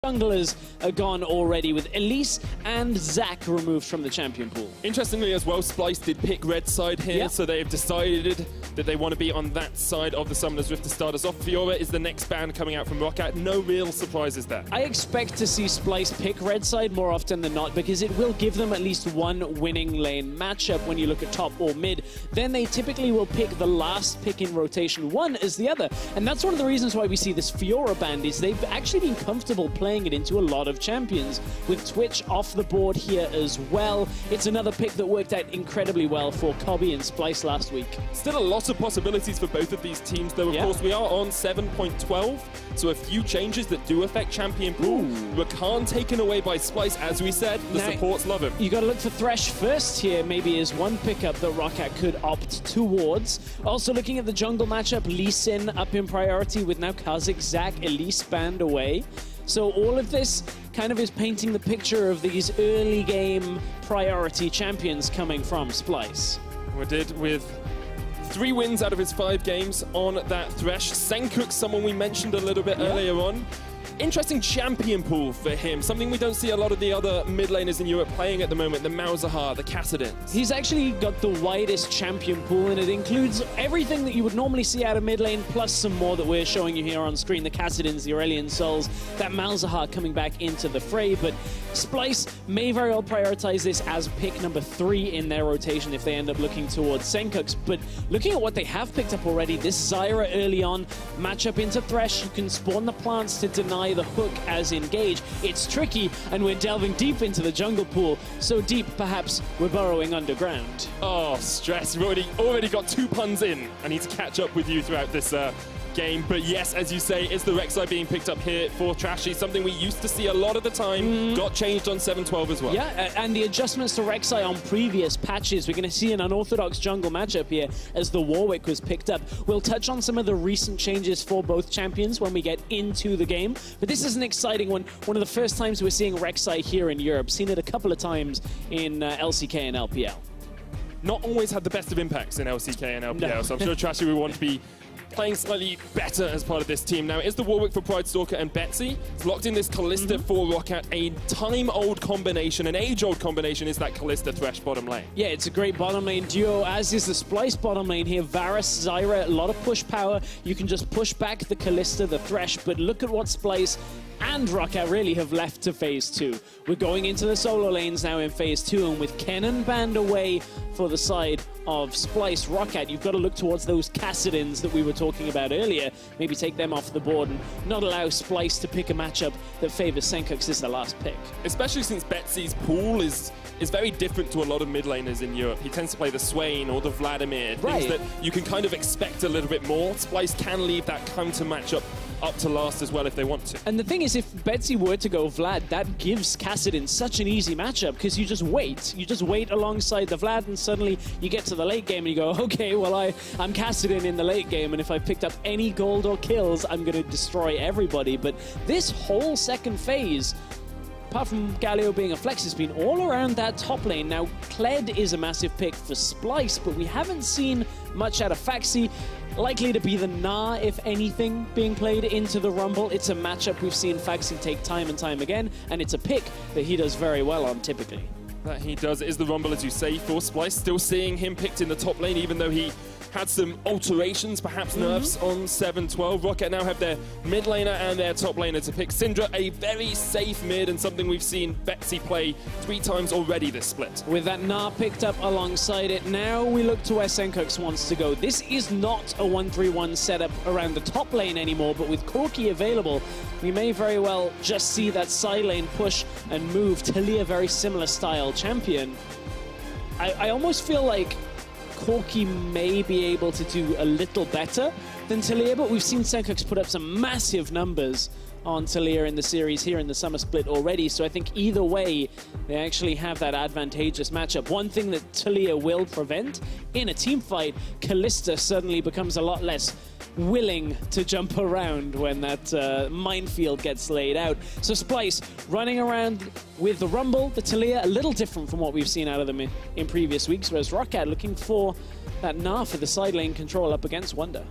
Junglers are gone already, with Elise and Zac removed from the champion pool. Interestingly as well, Splyce did pick red side here, so they've decided that they want to be on that side of the Summoner's Rift to start us off. Fiora is the next ban coming out from ROCCAT. No real surprises there. I expect to see Splyce pick red side more often than not, because it will give them at least one winning lane matchup when you look at top or mid. Then they typically will pick the last pick in rotation one as the other. And that's one of the reasons why we see this Fiora ban, is they've actually been comfortable playing it into a lot of champions, with Twitch off the board here as well. It's another pick that worked out incredibly well for Kobbe and Splyce last week. Still a lot of possibilities for both of these teams, though. Of course, we are on 7.12, so a few changes that do affect champion pool. Rakan taken away by Splyce, as we said. The supports love him. You got to look for Thresh first here, maybe as one pickup that ROCCAT could opt towards. Also looking at the jungle matchup, Lee Sin up in priority with now Kha'Zix, Zac, Elise banned away. So all of this kind of is painting the picture of these early game priority champions coming from Splyce. Wadid with 3 wins out of his 5 games on that Thresh. Sencux, someone we mentioned a little bit earlier on. Interesting champion pool for him, something we don't see a lot of the other mid laners in Europe playing at the moment, the Malzahar, the Kassadins. He's actually got the widest champion pool, and it includes everything that you would normally see out of mid lane, plus some more that we're showing you here on screen, the Kassadins, the Aurelion Souls, that Malzahar coming back into the fray. But Splyce may very well prioritize this as pick number 3 in their rotation if they end up looking towards Sencux. But looking at what they have picked up already, this Zyra early on, matchup into Thresh, you can spawn the plants to deny the hook as engage. It's tricky, and we're delving deep into the jungle pool. So deep, perhaps we're burrowing underground. Oh, stress. We've already got 2 puns in. I need to catch up with you throughout this game. But yes, as you say, it's the Rek'Sai being picked up here for Trashy, something we used to see a lot of the time. Got changed on 7.12 as well. Yeah, and the adjustments to Rek'Sai on previous patches, we're going to see an unorthodox jungle matchup here as the Warwick was picked up. We'll touch on some of the recent changes for both champions when we get into the game, but this is an exciting one. One of the first times we're seeing Rek'Sai here in Europe. Seen it a couple of times in LCK and LPL. Not always had the best of impacts in LCK and LPL, so I'm sure Trashy will want to be playing slightly better as part of this team. Now, it's the Warwick for Pridestalker and Betsy. It's locked in this Kalista for ROCCAT. A time-old combination, an age-old combination is that Kalista Thresh bottom lane. Yeah, it's a great bottom lane duo, as is the Splyce bottom lane here. Varus, Zyra, a lot of push power. You can just push back the Kalista, the Thresh, but look at what Splyce and ROCCAT really have left to phase 2. We're going into the solo lanes now in phase 2, and with Kennen banned away for the side of Splyce, ROCCAT, you've got to look towards those Kassadins that we were talking about earlier. Maybe take them off the board and not allow Splyce to pick a matchup that favors Sencux as the last pick. Especially since Betsy's pool is very different to a lot of mid laners in Europe. He tends to play the Swain or the Vladimir, things that you can kind of expect a little bit more. Splyce can leave that counter matchup up to last as well if they want to. And the thing is, if Betsy were to go Vlad, that gives Kassadin such an easy matchup, because you just wait. You just wait alongside the Vlad, and suddenly you get to the late game and you go, okay, well, I'm Kassadin in the late game, and if I picked up any gold or kills, I'm going to destroy everybody. But this whole second phase, apart from Galio being a flex, has been all around that top lane. Now, Kled is a massive pick for Splyce, but we haven't seen much out of Phaxi. Likely to be the Gnar, if anything, being played into the Rumble. It's a matchup we've seen Phaxi take time and time again, and it's a pick that he does very well on, typically. That he does. It is the Rumble, as you say, for Splyce. Still seeing him picked in the top lane, even though he had some alterations, perhaps nerfs on 7.12. ROCCAT now have their mid laner and their top laner to pick. Syndra, a very safe mid, and something we've seen Betsy play 3 times already this split. With that Gnar picked up alongside it, now we look to where Sencux wants to go. This is not a 1-3-1 setup around the top lane anymore, but with Corki available, we may very well just see that side lane push and move. Taliyah, very similar style champion. I almost feel like Corki may be able to do a little better than Taliyah, but we've seen Sencux put up some massive numbers on Taliyah in the series here in the summer split already, so I think either way, they actually have that advantageous matchup. One thing that Taliyah will prevent in a team fight, Kalista suddenly becomes a lot less willing to jump around when that minefield gets laid out. So Splyce running around with the Rumble, the Taliyah, a little different from what we've seen out of them in previous weeks, whereas ROCCAT looking for that Gnar for the side lane control up against Wunder.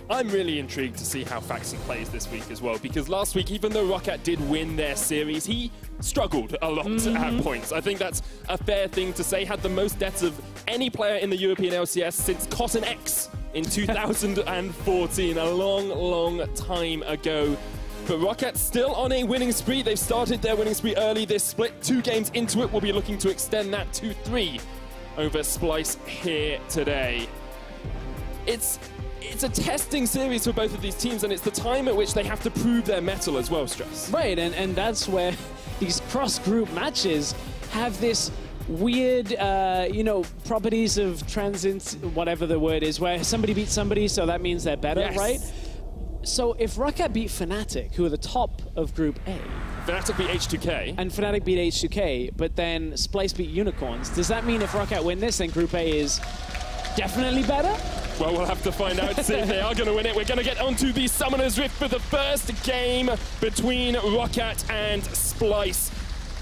I'm really intrigued to see how Phaxi plays this week as well, because last week, even though ROCCAT did win their series, he struggled a lot at points. I think that's a fair thing to say. Had the most deaths of any player in the European LCS since Cotton X in 2014, a long, long time ago. But ROCCAT still on a winning spree. They've started their winning spree early this split. 2 games into it, we'll be looking to extend that to 3 over Splyce here today. It's a testing series for both of these teams, and it's the time at which they have to prove their mettle as well, Stress. Right, and that's where these cross-group matches have this weird, you know, properties of transit, whatever the word is, where somebody beats somebody, so that means they're better, right? So if ROCCAT beat Fnatic, who are the top of Group A, Fnatic beat H2K. And Fnatic beat H2K, but then Splyce beat Unicorns, does that mean if ROCCAT win this, then Group A is definitely better? Well, we'll have to find out, see if they are going to win it. We're going to get onto the Summoner's Rift for the first game between ROCCAT and Splyce.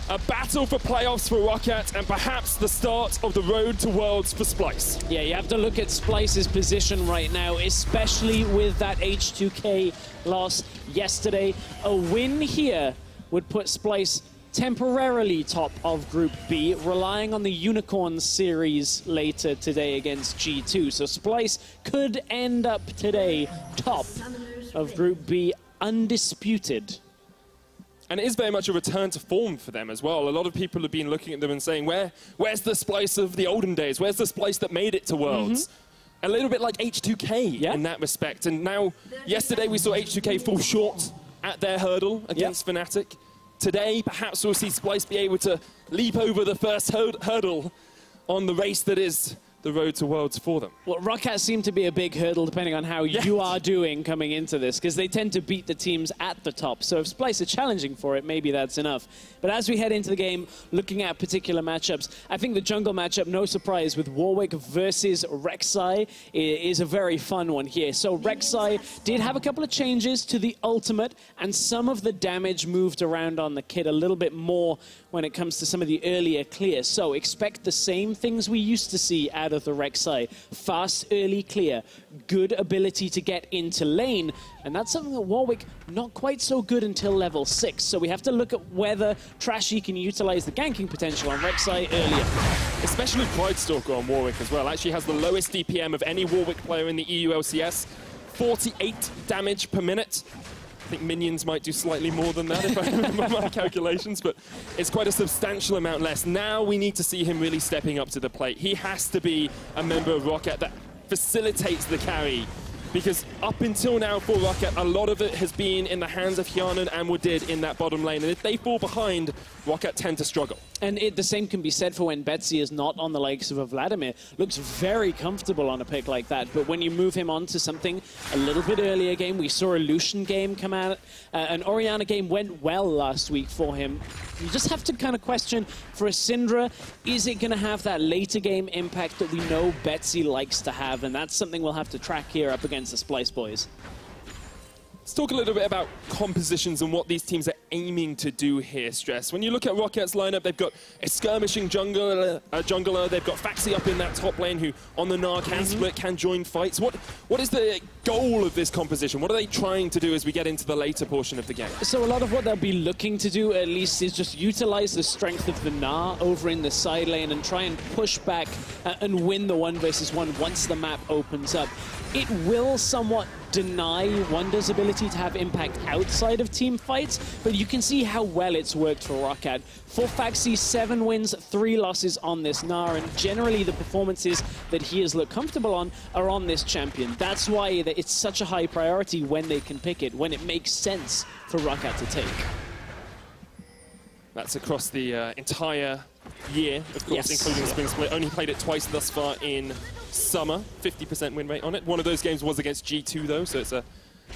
A battle for playoffs for ROCCAT, and perhaps the start of the road to Worlds for Splyce. Yeah, you have to look at Splyce's position right now, especially with that H2K loss yesterday. A win here would put Splyce temporarily top of Group B, relying on the Unicorns series later today against G2. So Splyce could end up today top of Group B, undisputed. And it is very much a return to form for them as well. A lot of people have been looking at them and saying, where's the Splyce of the olden days? Where's the Splyce that made it to Worlds? A little bit like H2K in that respect. And now, yesterday we saw H2K fall short at their hurdle against Fnatic. Today, perhaps we'll see Splyce be able to leap over the first hurdle on the race that is the road to Worlds for them. Well, ROCCAT seem to be a big hurdle depending on how you are doing coming into this, because they tend to beat the teams at the top. So if Splyce are challenging for it, maybe that's enough. But as we head into the game, looking at particular matchups, I think the jungle matchup, no surprise, with Warwick versus Rek'Sai is a very fun one here. So Rek'Sai did have a couple of changes to the ultimate, and some of the damage moved around on the kit a little bit more when it comes to some of the earlier clears. So expect the same things we used to see out of the Rek'Sai. Fast early clear, good ability to get into lane, and that's something that Warwick not quite so good until level 6. So we have to look at whether Trashy can utilize the ganking potential on Rek'Sai earlier. Especially Pridestalker on Warwick as well. Actually has the lowest DPM of any Warwick player in the EU LCS. 48 damage per minute. I think minions might do slightly more than that if I remember my calculations, but it's quite a substantial amount less. Now we need to see him really stepping up to the plate. He has to be a member of ROCCAT that facilitates the carry, because up until now for ROCCAT, a lot of it has been in the hands of Hjarnan and Wadid in that bottom lane, and if they fall behind, ROCCAT tend to struggle. And the same can be said for when Betsy is not on the likes of a Vladimir. Looks very comfortable on a pick like that, but when you move him on to something a little bit earlier game, we saw a Lucian game come out, an Orianna game went well last week for him. You just have to kind of question, for a Syndra, is it going to have that later game impact that we know Betsy likes to have? And that's something we'll have to track here up against the Splyce boys. Let's talk a little bit about compositions and what these teams are aiming to do here, Stress. When you look at ROCCAT's lineup, they've got a skirmishing jungler, they've got Phaxi up in that top lane who on the Gnar can split, can join fights. What is the goal of this composition? What are they trying to do as we get into the later portion of the game? So a lot of what they'll be looking to do, at least, is just utilize the strength of the Gnar over in the side lane and try and push back and win the 1v1 once the map opens up. It will somewhat deny Wunder's ability to have impact outside of team fights, but you can see how well it's worked for ROCCAT. For Phaxi, 7 wins, 3 losses on this Gnar, and generally the performances that he has looked comfortable on are on this champion. That's why it's such a high priority when they can pick it, when it makes sense for ROCCAT to take. That's across the entire year, of course, including the Spring Split. Only played it twice thus far in Summer, 50% win rate on it. One of those games was against G2 though, so it's a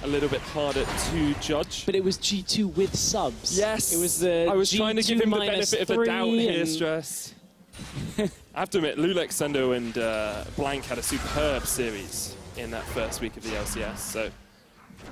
little bit harder to judge. But it was G2 with subs. Yes, it was the I was G2 trying to give him the benefit of the doubt here, and... Stress. I have to admit, Lulek, Sendo and Blank had a superb series in that first week of the LCS, so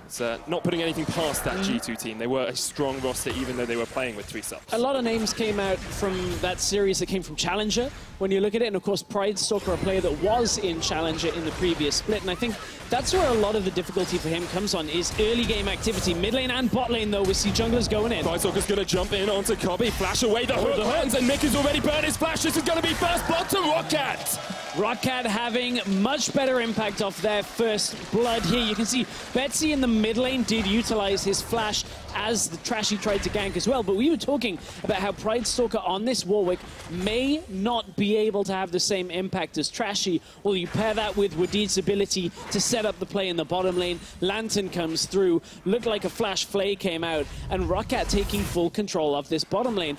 It's not putting anything past that G2 team. They were a strong roster even though they were playing with 3 subs. A lot of names came out from that series that came from Challenger when you look at it, and of course Pridestalker, a player that was in Challenger in the previous split, and I think that's where a lot of the difficulty for him comes on, is early game activity. Mid lane and bot lane though, we see junglers going in. Pridestalker's going to jump in onto Kobbe, flash away the hook hands, and Mikyx already burned his flash. This is going to be first blood to ROCCAT. ROCCAT having much better impact off their first blood here. You can see Betsy in the mid lane did utilize his flash as the Trashy tried to gank as well, but we were talking about how Pridestalker on this Warwick may not be able to have the same impact as Trashy. Well, you pair that with Wadid's ability to set up the play in the bottom lane. Lantern comes through, looked like a flash flay came out, and ROCCAT taking full control of this bottom lane.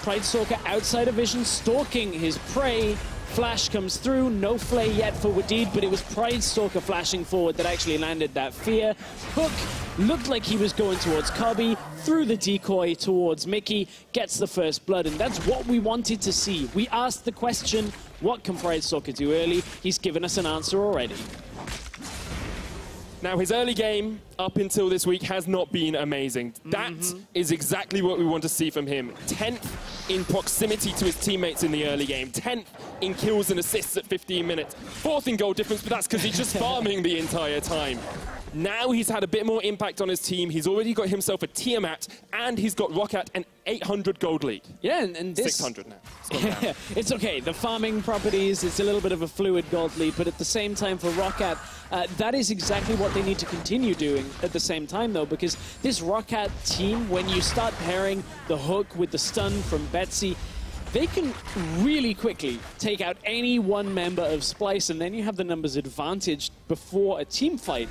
Pridestalker outside of vision, stalking his prey. Flash comes through, no flay yet for Wadid, but it was Pridestalker flashing forward that actually landed that fear. Hook looked like he was going towards Kobbe, threw the decoy towards Mikyx, gets the first blood, and that's what we wanted to see. We asked the question, what can Pridestalker do early? He's given us an answer already. Now, his early game up until this week has not been amazing. That is exactly what we want to see from him. 10th in proximity to his teammates in the early game. 10th in kills and assists at 15 minutes. 4th in goal difference, but that's because he's just farming the entire time. Now he's had a bit more impact on his team. He's already got himself a Tiamat, and he's got ROCCAT an 800 gold lead. Yeah, and this... 600 now. It's, it's okay. The farming properties, it's a little bit of a fluid gold lead, but at the same time for ROCCAT, that is exactly what they need to continue doing at the same time, though, because this ROCCAT team, when you start pairing the hook with the stun from Betsy, they can really quickly take out any one member of Splyce, and then you have the numbers advantage before a team fight.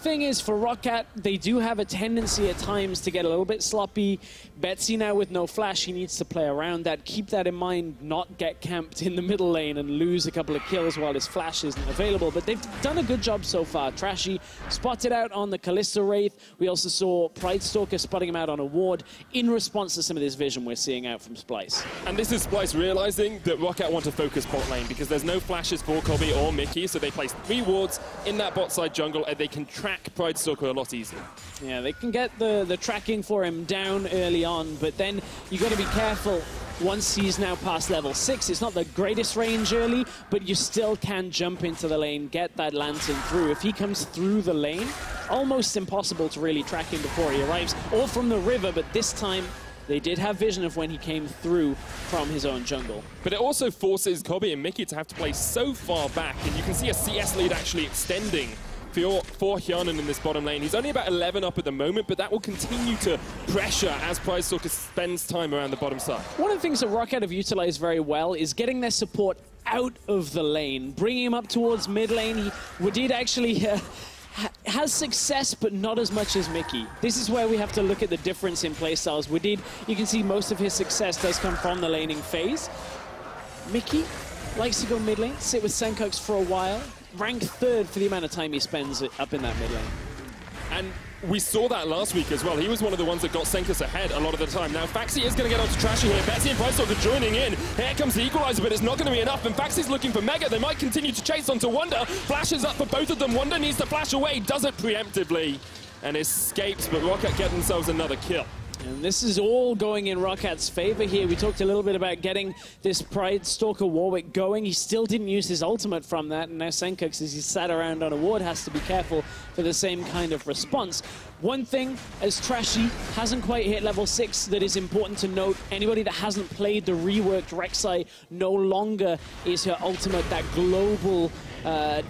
Thing is, for ROCCAT, they do have a tendency at times to get a little bit sloppy. Betsy now with no flash, he needs to play around that. Keep that in mind, not get camped in the middle lane and lose a couple of kills while his flash isn't available. But they've done a good job so far. Trashy spotted out on the Kalista Wraith. We also saw Pridestalker spotting him out on a ward in response to some of this vision we're seeing out from Splyce. And this is Splyce realizing that ROCCAT want to focus bot lane because there's no flashes for Kobbe or Mikyx, so they place 3 wards in that bot side jungle and they can track Pridestalker a lot easier. Yeah, they can get the tracking for him down early on, but then you got to be careful. Once he's now past level 6, it's not the greatest range early, but you still can jump into the lane, get that Lantern through. If he comes through the lane, almost impossible to really track him before he arrives, or from the river, but this time they did have vision of when he came through from his own jungle. But it also forces Kobbe and Mikyx to have to play so far back, and you can see a CS lead actually extending for Hjarnan in this bottom lane. He's only about 11 up at the moment, but that will continue to pressure as Pridestalker spends time around the bottom side. One of the things that ROCCAT have utilized very well is getting their support out of the lane, bringing him up towards mid lane. Wadid actually has success, but not as much as Mikyx. This is where we have to look at the difference in playstyles. Wadid, you can see most of his success does come from the laning phase. Mikyx likes to go mid lane, sit with Sencux for a while, rank 3rd for the amount of time he spends up in that mid lane. And we saw that last week as well. He was one of the ones that got Sencux ahead a lot of the time. Now, Phaxi is going to get onto Trashy here. Betsy and Pridestalker joining in. Here comes the equalizer, but it's not going to be enough. And Phaxi's looking for Mega. They might continue to chase onto Wunder. Flashes up for both of them. Wunder needs to flash away. Does it preemptively and escapes, but ROCCAT get themselves another kill. And this is all going in ROCCAT's favor here. We talked a little bit about getting this Pridestalker Warwick going. He still didn't use his ultimate from that, and now Sencux, as he sat around on a ward, has to be careful for the same kind of response. One thing, as Trashy hasn't quite hit level 6, that is important to note. Anybody that hasn't played the reworked Rek'Sai, no longer is her ultimate that global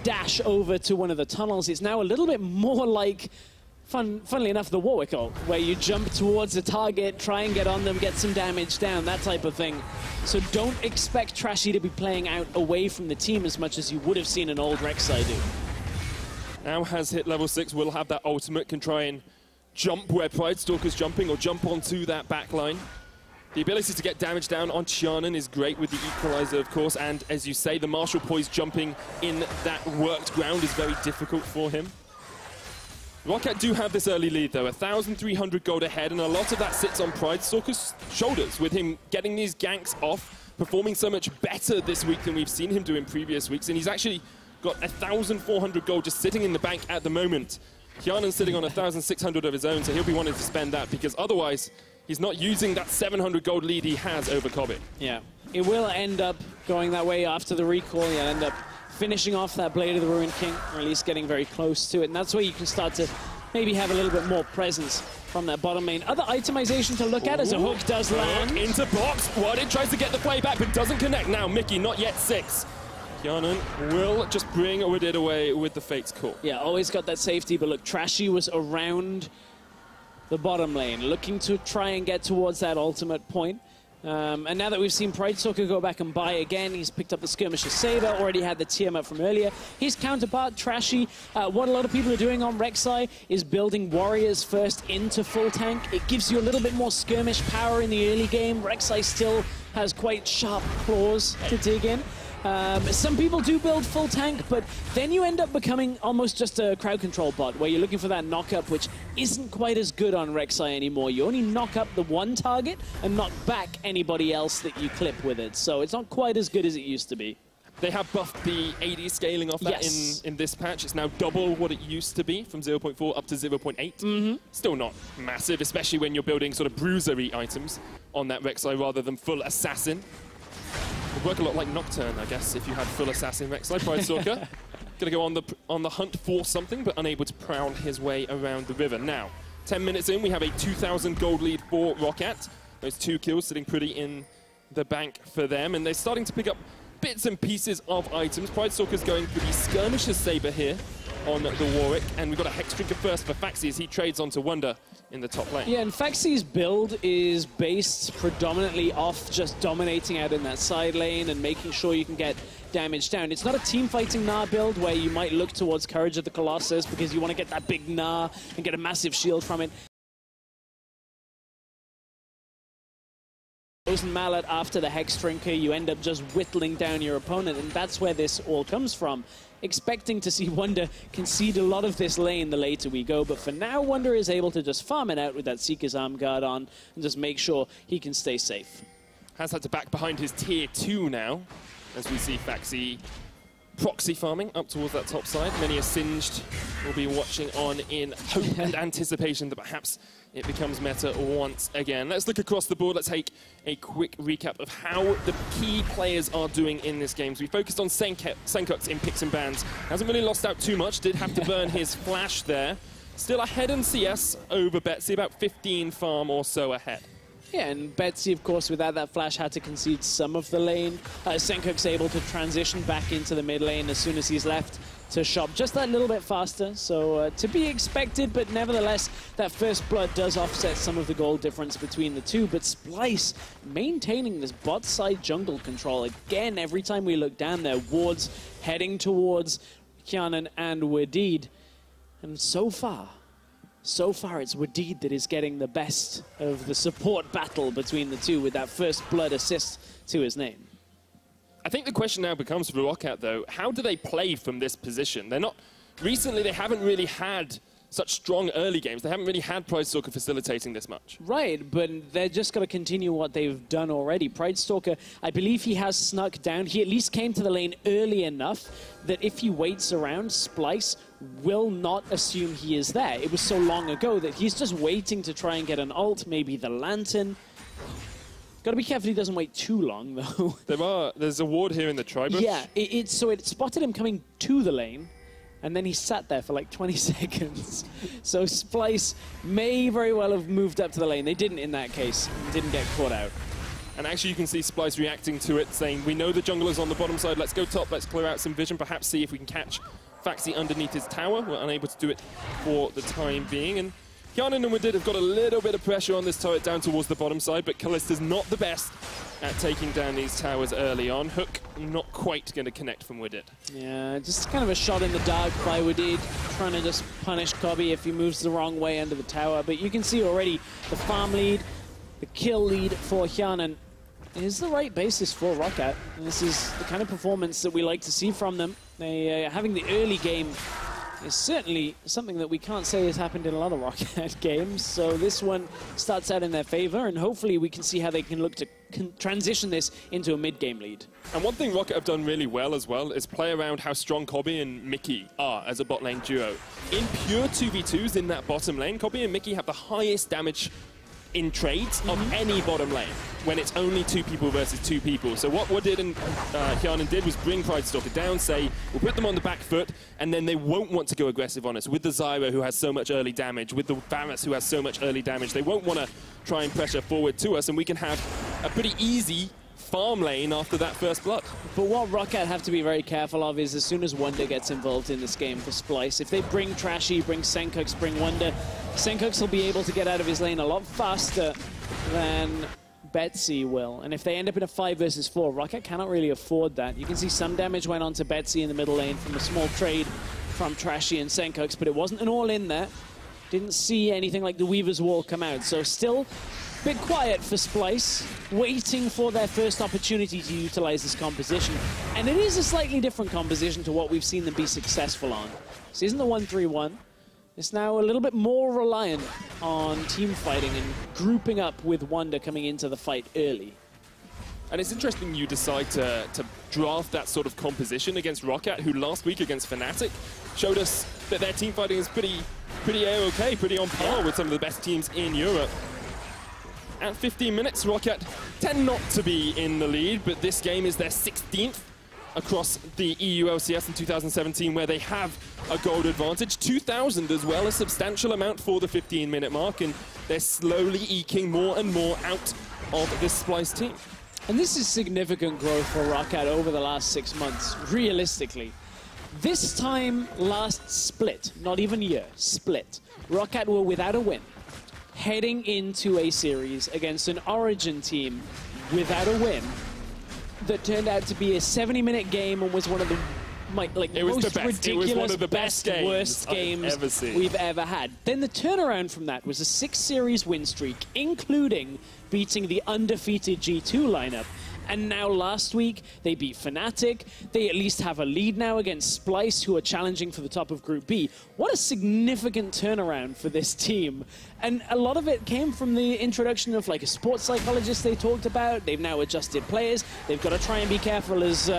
dash over to one of the tunnels. It's now a little bit more like, funnily enough, the Warwick ult, where you jump towards a target, try and get on them, get some damage down, that type of thing. So don't expect Trashy to be playing out away from the team as much as you would have seen an old Rek'Sai do. Now has hit level 6, will have that ultimate, can try and jump where Pridestalker's jumping or jump onto that back line. The ability to get damage down on Hjarnan is great with the equalizer, of course, and as you say, the Marshall Poise jumping in that worked ground is very difficult for him. ROCCAT do have this early lead, though, 1,300 gold ahead, and a lot of that sits on Pridestalker's shoulders, with him getting these ganks off, performing so much better this week than we've seen him do in previous weeks, and he's actually got 1,400 gold just sitting in the bank at the moment. Hjarnan's sitting on 1,600 of his own, so he'll be wanting to spend that, because otherwise he's not using that 700 gold lead he has over Kobbe. Yeah, it will end up going that way after the recall. You'll end up finishing off that Blade of the Ruined King, or at least getting very close to it, and that's where you can start to maybe have a little bit more presence from that bottom lane. Other itemization to look at as a hook does land. Into box, Wadid tries to get the play back, but doesn't connect. Now Mikyx, not yet 6. Hjarnan will just bring Wadid away with the Fate's Call. Yeah, always got that safety, but look, Trashy was around the bottom lane, looking to try and get towards that ultimate point. And now that we've seen Pridestalker go back and buy again, he's picked up the Skirmishes Saber, already had the Tiamat from earlier. His counterpart, Trashy, what a lot of people are doing on Rek'Sai is building warriors first into full tank. It gives you a little bit more skirmish power in the early game. Rek'Sai still has quite sharp claws to dig in. Some people do build full tank, but then you end up becoming almost just a crowd control bot, where you're looking for that knock-up, which isn't quite as good on Rek'Sai anymore. You only knock up the one target and knock back anybody else that you clip with it, so it's not quite as good as it used to be. They have buffed the AD scaling off that in this patch. It's now double what it used to be, from 0.4 up to 0.8. Still not massive, especially when you're building sort of bruisery items on that Rek'Sai rather than full assassin. Would work a lot like Nocturne, I guess, if you had full assassin Rek'Sai. Pridestalker gonna go on the hunt for something, but unable to prowl his way around the river. Now, 10 minutes in, we have a 2,000 gold lead for ROCCAT. Those 2 kills sitting pretty in the bank for them, and they're starting to pick up bits and pieces of items. Pridestalker's going for the Skirmishes Saber here on the Warwick, and we've got a Hex Drinker first for Phaxi as he trades onto Wunder in the top lane. Yeah, and Phaxi's build is based predominantly off just dominating out in that side lane and making sure you can get damage down. It's not a team-fighting Gnar build where you might look towards Courage of the Colossus because you want to get that big Gnar and get a massive shield from it. Frozen Mallet after the Hex Drinker, you end up just whittling down your opponent, and that's where this all comes from. Expecting to see Wunder concede a lot of this lane the later we go, but for now, Wunder is able to just farm it out with that Seeker's Arm Guard on and just make sure he can stay safe. Has had to back behind his tier 2 now, as we see Phaxi proxy farming up towards that top side. Many a Singed will be watching on in hope and anticipation that perhaps it becomes meta once again. Let's look across the board. Let's take a quick recap of how the key players are doing in this game. So we focused on Sencux in picks and bans. Hasn't really lost out too much. Did have to burn his flash there. Still ahead in CS over Betsy, about 15 farm or so ahead. Yeah, and Betsy, of course, without that flash, had to concede some of the lane. Sencux able to transition back into the mid lane as soon as he's left to shop just that little bit faster. So to be expected, but nevertheless, that first blood does offset some of the gold difference between the two. But Splyce maintaining this bot side jungle control. Again, every time we look down there, wards heading towards Hjarnan and Wadid. And so far, it's Wadid that is getting the best of the support battle between the two with that first blood assist to his name. I think the question now becomes for ROCCAT, though, how do they play from this position? They're not... Recently, they haven't really had such strong early games. They haven't really had Pridestalker facilitating this much. Right, but they're just going to continue what they've done already. Pridestalker, I believe he has snuck down. He at least came to the lane early enough that if he waits around, Splyce will not assume he is there. It was so long ago that he's just waiting to try and get an ult, maybe the Lantern. Got to be careful he doesn't wait too long, though. There's a ward here in the tri-bush. Yeah, so it spotted him coming to the lane, and then he sat there for like 20 seconds. So Splyce may very well have moved up to the lane. They didn't in that case. Didn't get caught out. And actually you can see Splyce reacting to it, saying, we know the jungler's on the bottom side, let's go top, let's clear out some vision, perhaps see if we can catch Phaxi underneath his tower. We're unable to do it for the time being. And Hjarnan and Wadid have got a little bit of pressure on this turret down towards the bottom side, but Kalista's not the best at taking down these towers early on. Hook not quite going to connect from Wadid. Yeah, just kind of a shot in the dark by Wadid, trying to just punish Kobbe if he moves the wrong way under the tower. But you can see already the farm lead, the kill lead for Hjarnan is the right basis for ROCCAT. And this is the kind of performance that we like to see from them. They having the early game is certainly something that we can't say has happened in a lot of ROCCAT games. So this one starts out in their favor, and hopefully we can see how they can look to transition this into a mid-game lead. And one thing ROCCAT have done really well as well is play around how strong Kobbe and Mikyx are as a bot lane duo. In pure 2v2s in that bottom lane, Kobbe and Mikyx have the highest damage in trades of any bottom lane when it's only 2 people versus 2 people. So what Wadid and Hjarnan did was bring Pridestalker down, say, we'll put them on the back foot, and then they won't want to go aggressive on us. With the Zyra, who has so much early damage, with the Varus, who has so much early damage, they won't want to try and pressure forward to us, and we can have a pretty easy farm lane after that first blood. But what ROCCAT have to be very careful of is as soon as Wunder gets involved in this game for Splyce, if they bring Trashy, bring Sencux, bring Wunder, Sencux will be able to get out of his lane a lot faster than Betsy will. And if they end up in a 5 versus 4, ROCCAT cannot really afford that. You can see some damage went on to Betsy in the middle lane from a small trade from Trashy and Sencux, but it wasn't an all-in there. Didn't see anything like the Weaver's Wall come out, so still a bit quiet for Splyce, waiting for their first opportunity to utilize this composition. And it is a slightly different composition to what we've seen them be successful on. This isn't the 1-3-1. It's now a little bit more reliant on team fighting and grouping up with Wunder coming into the fight early. And it's interesting you decide to draft that sort of composition against ROCCAT, who last week against Fnatic showed us that their team fighting is pretty A-OK, pretty on par with some of the best teams in Europe. At 15 minutes, ROCCAT tend not to be in the lead, but this game is their 16th across the EU LCS in 2017, where they have a gold advantage. 2,000 as well, a substantial amount for the 15-minute mark, and they're slowly eking more and more out of this Splyce team. And this is significant growth for ROCCAT over the last 6 months, realistically. This time last split, not even year, split, ROCCAT were without a win, heading into a series against an Origin team without a win that turned out to be a 70-minute game and was one of the most ridiculous, it was one of the best games worst games we've ever had. Then the turnaround from that was a 6-series win streak, including beating the undefeated G2 lineup. And now last week, they beat Fnatic. They at least have a lead now against Splyce, who are challenging for the top of Group B. What a significant turnaround for this team. And a lot of it came from the introduction of like a sports psychologist they talked about. They've now adjusted players. They've got to try and be careful as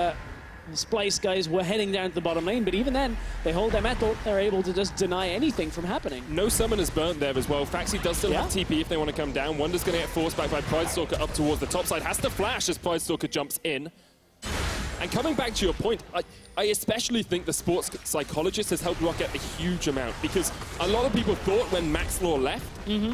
the Splyce guys were heading down to the bottom lane, but even then, they hold their mettle. They're able to just deny anything from happening. No summoners burnt there as well. Phaxi does still have TP if they want to come down. Wunder's going to get forced back by Pridestalker up towards the top side. Has to flash as Pridestalker jumps in. And coming back to your point, I especially think the sports psychologist has helped ROCCAT a huge amount, because a lot of people thought when Maxlaw left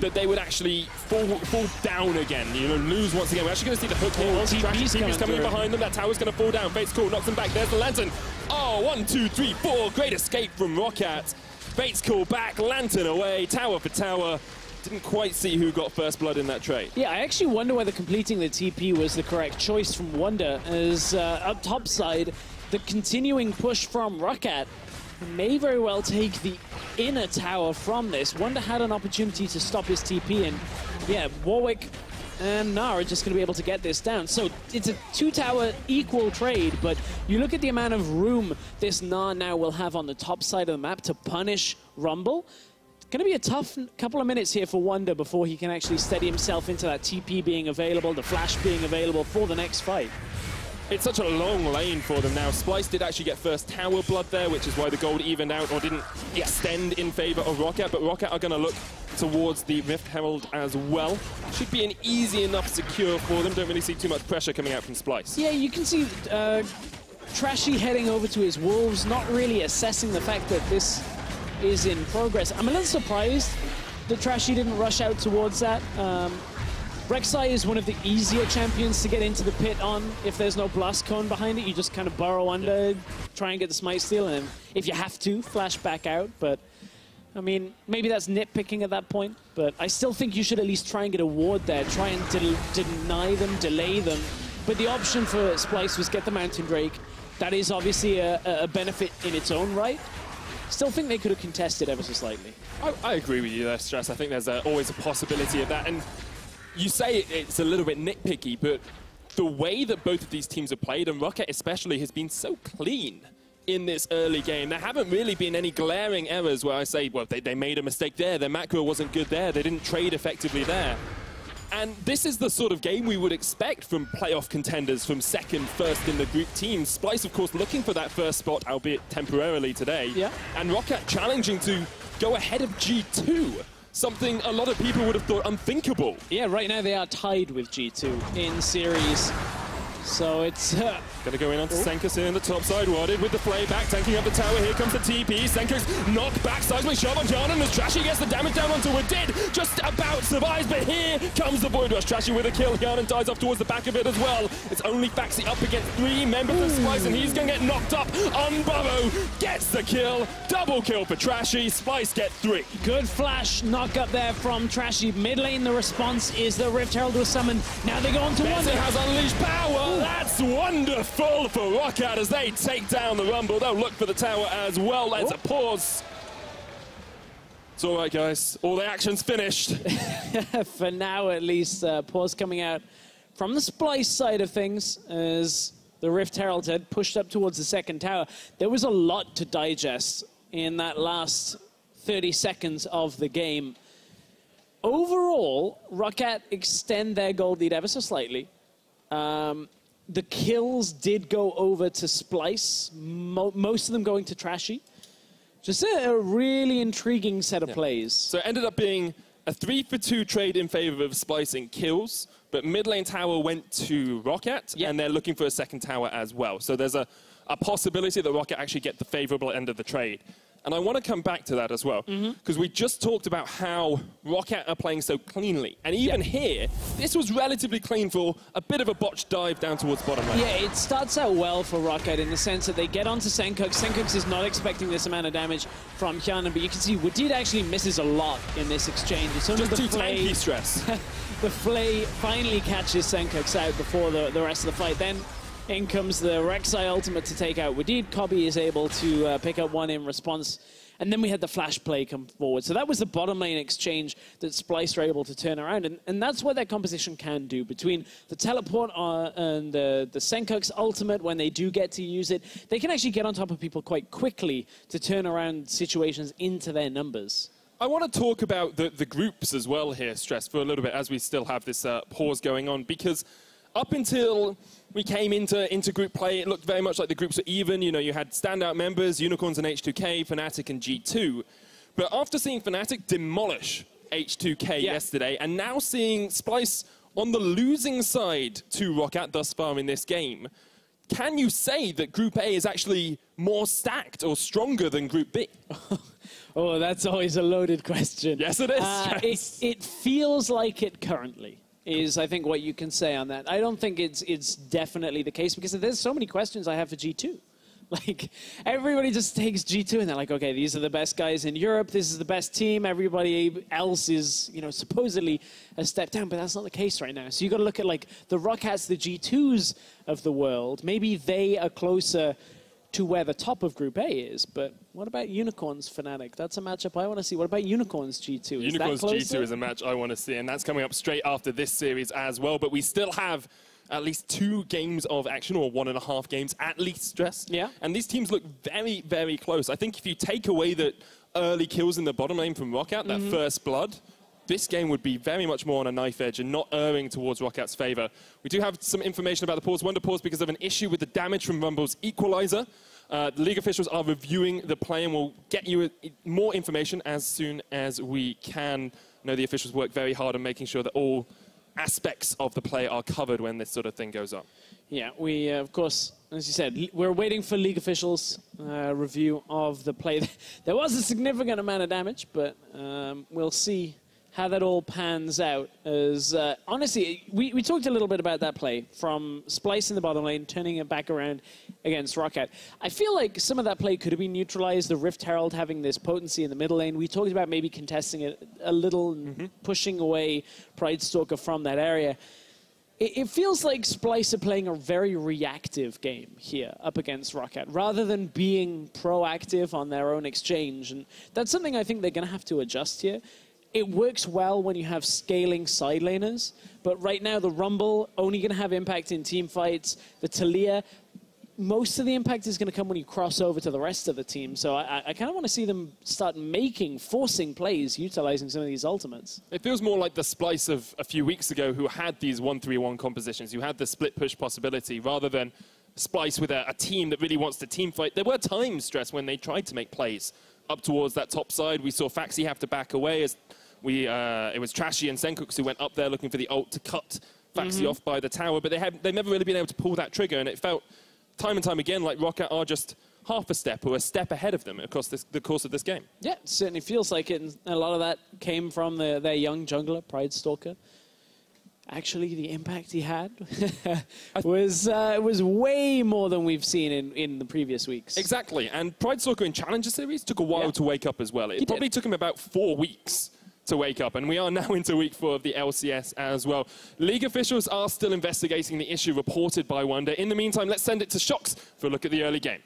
that they would actually fall down again, lose once again. We're actually going to see the hook here. TP's coming in behind them. That tower's going to fall down. Fate's Call knocks them back. There's the Lantern. Oh, 1, 2, 3, 4. Great escape from ROCCAT. Fate's Call back. Lantern away. Tower for tower. Didn't quite see who got first blood in that trade. Yeah, I actually wonder whether completing the TP was the correct choice from Wunder, as up top side, the continuing push from ROCCAT may very well take the inner tower from this. Wunder had an opportunity to stop his TP, and yeah, Warwick and Gnar are just going to be able to get this down. So it's a 2-tower equal trade, but you look at the amount of room this Gnar now will have on the top side of the map to punish Rumble. Going to be a tough couple of minutes here for Wunder before he can actually steady himself into that TP being available, the flash being available for the next fight. It's such a long lane for them now. Splyce did actually get first tower blood there, which is why the gold evened out or didn't extend in favor of ROCCAT, but ROCCAT are going to look towards the Rift Herald as well. Should be an easy enough secure for them. Don't really see too much pressure coming out from Splyce. Yeah, you can see Trashy heading over to his Wolves, not really assessing the fact that this is in progress. I'm a little surprised that Trashy didn't rush out towards that. Rek'Sai is one of the easier champions to get into the pit on. If there's no blast cone behind it, you just kind of burrow under, try and get the smite steal, and if you have to, flash back out. But, I mean, maybe that's nitpicking at that point, but I still think you should at least try and get a ward there, try and deny them, delay them. But the option for Splyce was get the Mountain Drake. That is obviously a benefit in its own right. Still think they could have contested ever so slightly. I agree with you there, Stress. I think there's always a possibility of that. And you say it's a little bit nitpicky, but the way that both of these teams have played, and ROCCAT especially, has been so clean in this early game. There haven't really been any glaring errors where I say, well, they made a mistake there, their macro wasn't good there, they didn't trade effectively there. And this is the sort of game we would expect from playoff contenders, from second, first in the group teams. Splyce, of course, looking for that first spot, albeit temporarily today. Yeah. And ROCCAT challenging to go ahead of G2. Something a lot of people would have thought unthinkable. Yeah, right now they are tied with G2 in series. So it's... Gonna go in onto Sencux here in the top side. Wadid with the play back, tanking up the tower. Here comes the TP. Sencux knock back, seismic shot on Hjarnan as Trashy gets the damage down onto Wadid. Just about survives, but here comes the Void Rush. Trashy with a kill. Hjarnan dies off towards the back of it as well. It's only Phaxi up against 3 members of Splyce, and he's gonna get knocked up. Unburrow gets the kill. Double kill for Trashy. Splyce get 3. Good flash knock up there from Trashy. Mid lane, the response is the Rift Herald was summoned. Now they go on to Wunder. Betsy has unleashed power. That's wonderful for ROCCAT as they take down the Rumble. They'll look for the tower as well. Let's a pause. It's all right, guys. All the action's finished. For now, at least. Pause coming out from the Splyce side of things as the Rift Herald had pushed up towards the second tower. There was a lot to digest in that last 30 seconds of the game. Overall, ROCCAT extend their gold lead ever so slightly. The kills did go over to Splyce, most of them going to Trashy. Just a really intriguing set of plays. So it ended up being a 3-for-2 trade in favor of Splyce in kills, but mid lane tower went to ROCCAT, and they're looking for a second tower as well. So there's a possibility that ROCCAT actually get the favorable end of the trade. And I want to come back to that as well, because we just talked about how ROCCAT are playing so cleanly. And even here, this was relatively clean for a bit of a botched dive down towards bottom lane. Yeah, it starts out well for ROCCAT in the sense that they get onto Sencux. Sencux is not expecting this amount of damage from Hjarnan, but you can see Wadid actually misses a lot in this exchange. It's only just the tanky stress. The Flay finally catches Sencux out before the rest of the fight. Then in comes the Rek'Sai ultimate to take out Wadid. Kobbe is able to pick up one in response. And then we had the flash play come forward. So that was the bottom lane exchange that Splyce were able to turn around. And that's what that composition can do. Between the teleport and the Sencux ultimate, when they do get to use it, they can actually get on top of people quite quickly to turn around situations into their numbers. I want to talk about the groups as well here, Stress, for a little bit as we still have this pause going on. Because up until we came into group play, it looked very much like the groups were even. You know, you had standout members, Unicorns and H2K, Fnatic and G2. But after seeing Fnatic demolish H2K yesterday, and now seeing Splyce on the losing side to ROCCAT thus far in this game, can you say that Group A is actually more stacked or stronger than Group B? Oh, that's always a loaded question. Yes, it is. It feels like it currently is, I think, what you can say on that. I don't think it's definitely the case, because there's so many questions I have for G2. Like, everybody just takes G2 and they're like, okay, these are the best guys in Europe, this is the best team, everybody else is, you know, supposedly a step down, but that's not the case right now. So you got to look at, like, the ROCCATs, the G2s of the world. Maybe they are closer to where the top of Group A is, but what about Unicorns Fnatic? That's a matchup I want to see. What about Unicorns G2? Unicorns G2 is a match I want to see, and that's coming up straight after this series as well, but we still have at least 2 games of action, or 1.5 games at least, Stress. Yeah. And these teams look very, very close. I think if you take away the early kills in the bottom lane from ROCCAT, that first blood, this game would be very much more on a knife edge and not erring towards ROCCAT's favor. We do have some information about the pause. Wunder pause because of an issue with the damage from Rumble's equalizer. The league officials are reviewing the play, and we'll get you more information as soon as we can. I know the officials work very hard on making sure that all aspects of the play are covered when this sort of thing goes on. Yeah, we, of course, as you said, we're waiting for league officials' review of the play. There was a significant amount of damage, but we'll see how that all pans out. As honestly, we talked a little bit about that play from Splyce in the bottom lane, turning it back around against ROCCAT. I feel like some of that play could have been neutralized, the Rift Herald having this potency in the middle lane. We talked about maybe contesting it a little, and pushing away Pridestalker from that area. It feels like Splyce are playing a very reactive game here up against ROCCAT, rather than being proactive on their own exchange. And that's something I think they're going to have to adjust here. It works well when you have scaling side laners, but right now the Rumble only going to have impact in team fights. The Taliyah, most of the impact is going to come when you cross over to the rest of the team. So I kind of want to see them start forcing plays, utilizing some of these ultimates. It feels more like the Splyce of a few weeks ago who had these 1-3-1 compositions, who had the split push possibility, rather than Splyce with a team that really wants to team fight. There were times, Stress, when they tried to make plays up towards that top side. We saw Phaxi have to back away as it was Trashy and Sencux who went up there looking for the ult to cut Phaxi off by the tower, but they've never really been able to pull that trigger, and it felt time and time again like ROCCAT are just half a step or a step ahead of them across the course of this game. Yeah, it certainly feels like it, and a lot of that came from their young jungler, Pridestalker. Actually, the impact he had was way more than we've seen in the previous weeks. Exactly, and Pridestalker in Challenger Series took a while to wake up as well. It probably took him about 4 weeks to wake up, and we are now into week 4 of the LCS as well. League officials are still investigating the issue reported by Wunder. In the meantime, let's send it to Shox for a look at the early game.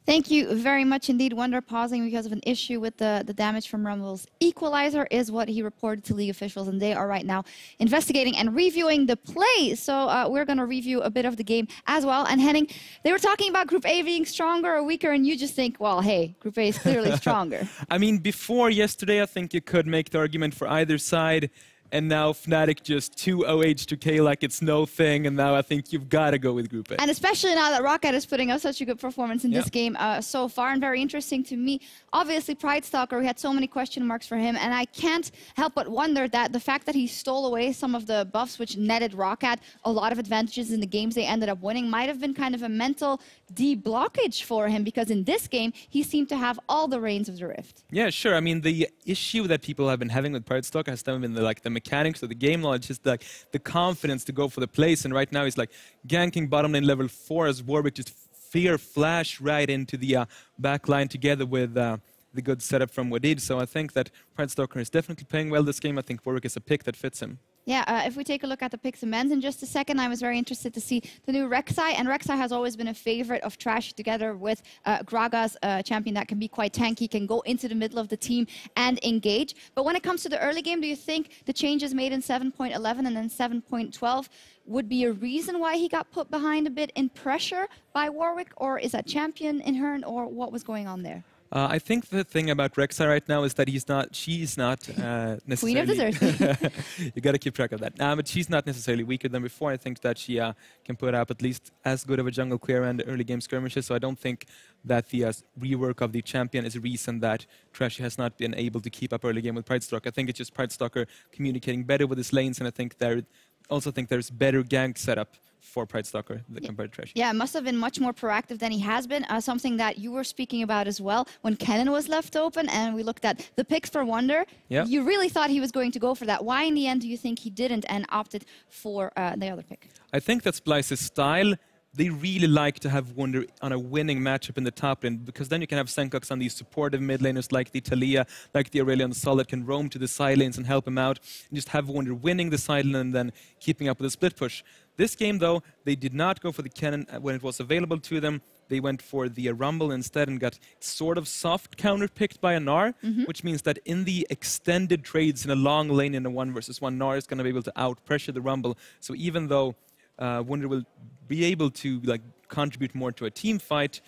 Thank you very much indeed. Wunder pausing because of an issue with the damage from Rumble's equalizer is what he reported to league officials, and they are right now investigating and reviewing the play. So we're going to review a bit of the game as well. And Henning, they were talking about Group A being stronger or weaker, and you just think, well, hey, Group A is clearly stronger. I mean, before yesterday, I think you could make the argument for either side. And now Fnatic just 2-0 H2K like it's no thing, and now I think you've got to go with Group A. And especially now that ROCCAT is putting up such a good performance in this game so far, and very interesting to me. Obviously, Pridestalker, we had so many question marks for him, and I can't help but wonder that the fact that he stole away some of the buffs which netted ROCCAT a lot of advantages in the games they ended up winning might have been kind of a mental de-blockage for him, because in this game, he seemed to have all the reins of the Rift. Yeah, sure. I mean, the issue that people have been having with Pridestalker has been the mechanics of the game knowledge, just like the confidence to go for the place. And right now he's like ganking bottom lane level 4 as Warwick just fear flash right into the back line together with the good setup from Wadid. So I think that Pridestalker is definitely playing well this game. I think Warwick is a pick that fits him. Yeah, if we take a look at the picks and men's in just a second, I was very interested to see the new Rek'Sai, and Rek'Sai has always been a favorite of Trashy together with Graga's champion that can be quite tanky, can go into the middle of the team and engage. But when it comes to the early game, do you think the changes made in 7.11 and then 7.12 would be a reason why he got put behind a bit in pressure by Warwick, or is that champion in Hjarnan, or what was going on there? I think the thing about Rek'Sai right now is that she's not necessarily... Queen of Desert. You got to keep track of that. But she's not necessarily weaker than before. I think that she can put up at least as good of a jungle clear and early game skirmishes. So I don't think that the rework of the champion is a reason that Trashy has not been able to keep up early game with Pridestalker. I think it's just Pridestalker communicating better with his lanes, and I think there's better gank setup for Pridestalker compared to Trashy. Yeah, it must have been much more proactive than he has been. Something that you were speaking about as well when Kennen was left open and we looked at the picks for Wunder. Yeah. You really thought he was going to go for that. Why in the end do you think he didn't and opted for the other pick? I think that's Splyce's style. They really like to have Wunder on a winning matchup in the top lane, because then you can have Sencux on these supportive mid laners like the Taliyah, like the Aurelion Solid, can roam to the side lanes and help him out, and just have Wunder winning the side lane and then keeping up with the split push. This game, though, they did not go for the Kennen when it was available to them. They went for the Rumble instead and got sort of soft counter-picked by a Gnar, which means that in the extended trades in a long lane in a 1 versus 1, Gnar is going to be able to out-pressure the Rumble. So even though Wunder will be able to contribute more to a team fight,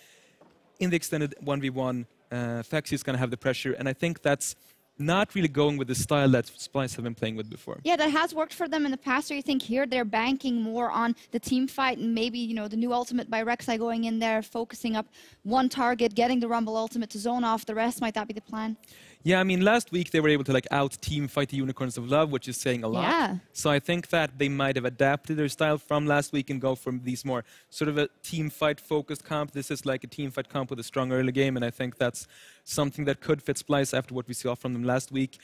in the extended 1v1, Phaxi is going to have the pressure, and I think that's not really going with the style that Splyce have been playing with before. Yeah, that has worked for them in the past. So you think here they're banking more on the team fight and maybe, you know, the new ultimate by Rek'Sai going in there, focusing up one target, getting the Rumble ultimate to zone off the rest. Might that be the plan? Yeah, I mean, last week they were able to out-team fight the Unicorns of Love, which is saying a lot. Yeah. So I think that they might have adapted their style from last week and go from these more sort of a team fight-focused comp. This is like a team fight comp with a strong early game, and I think that's something that could fit Splyce after what we saw from them last week.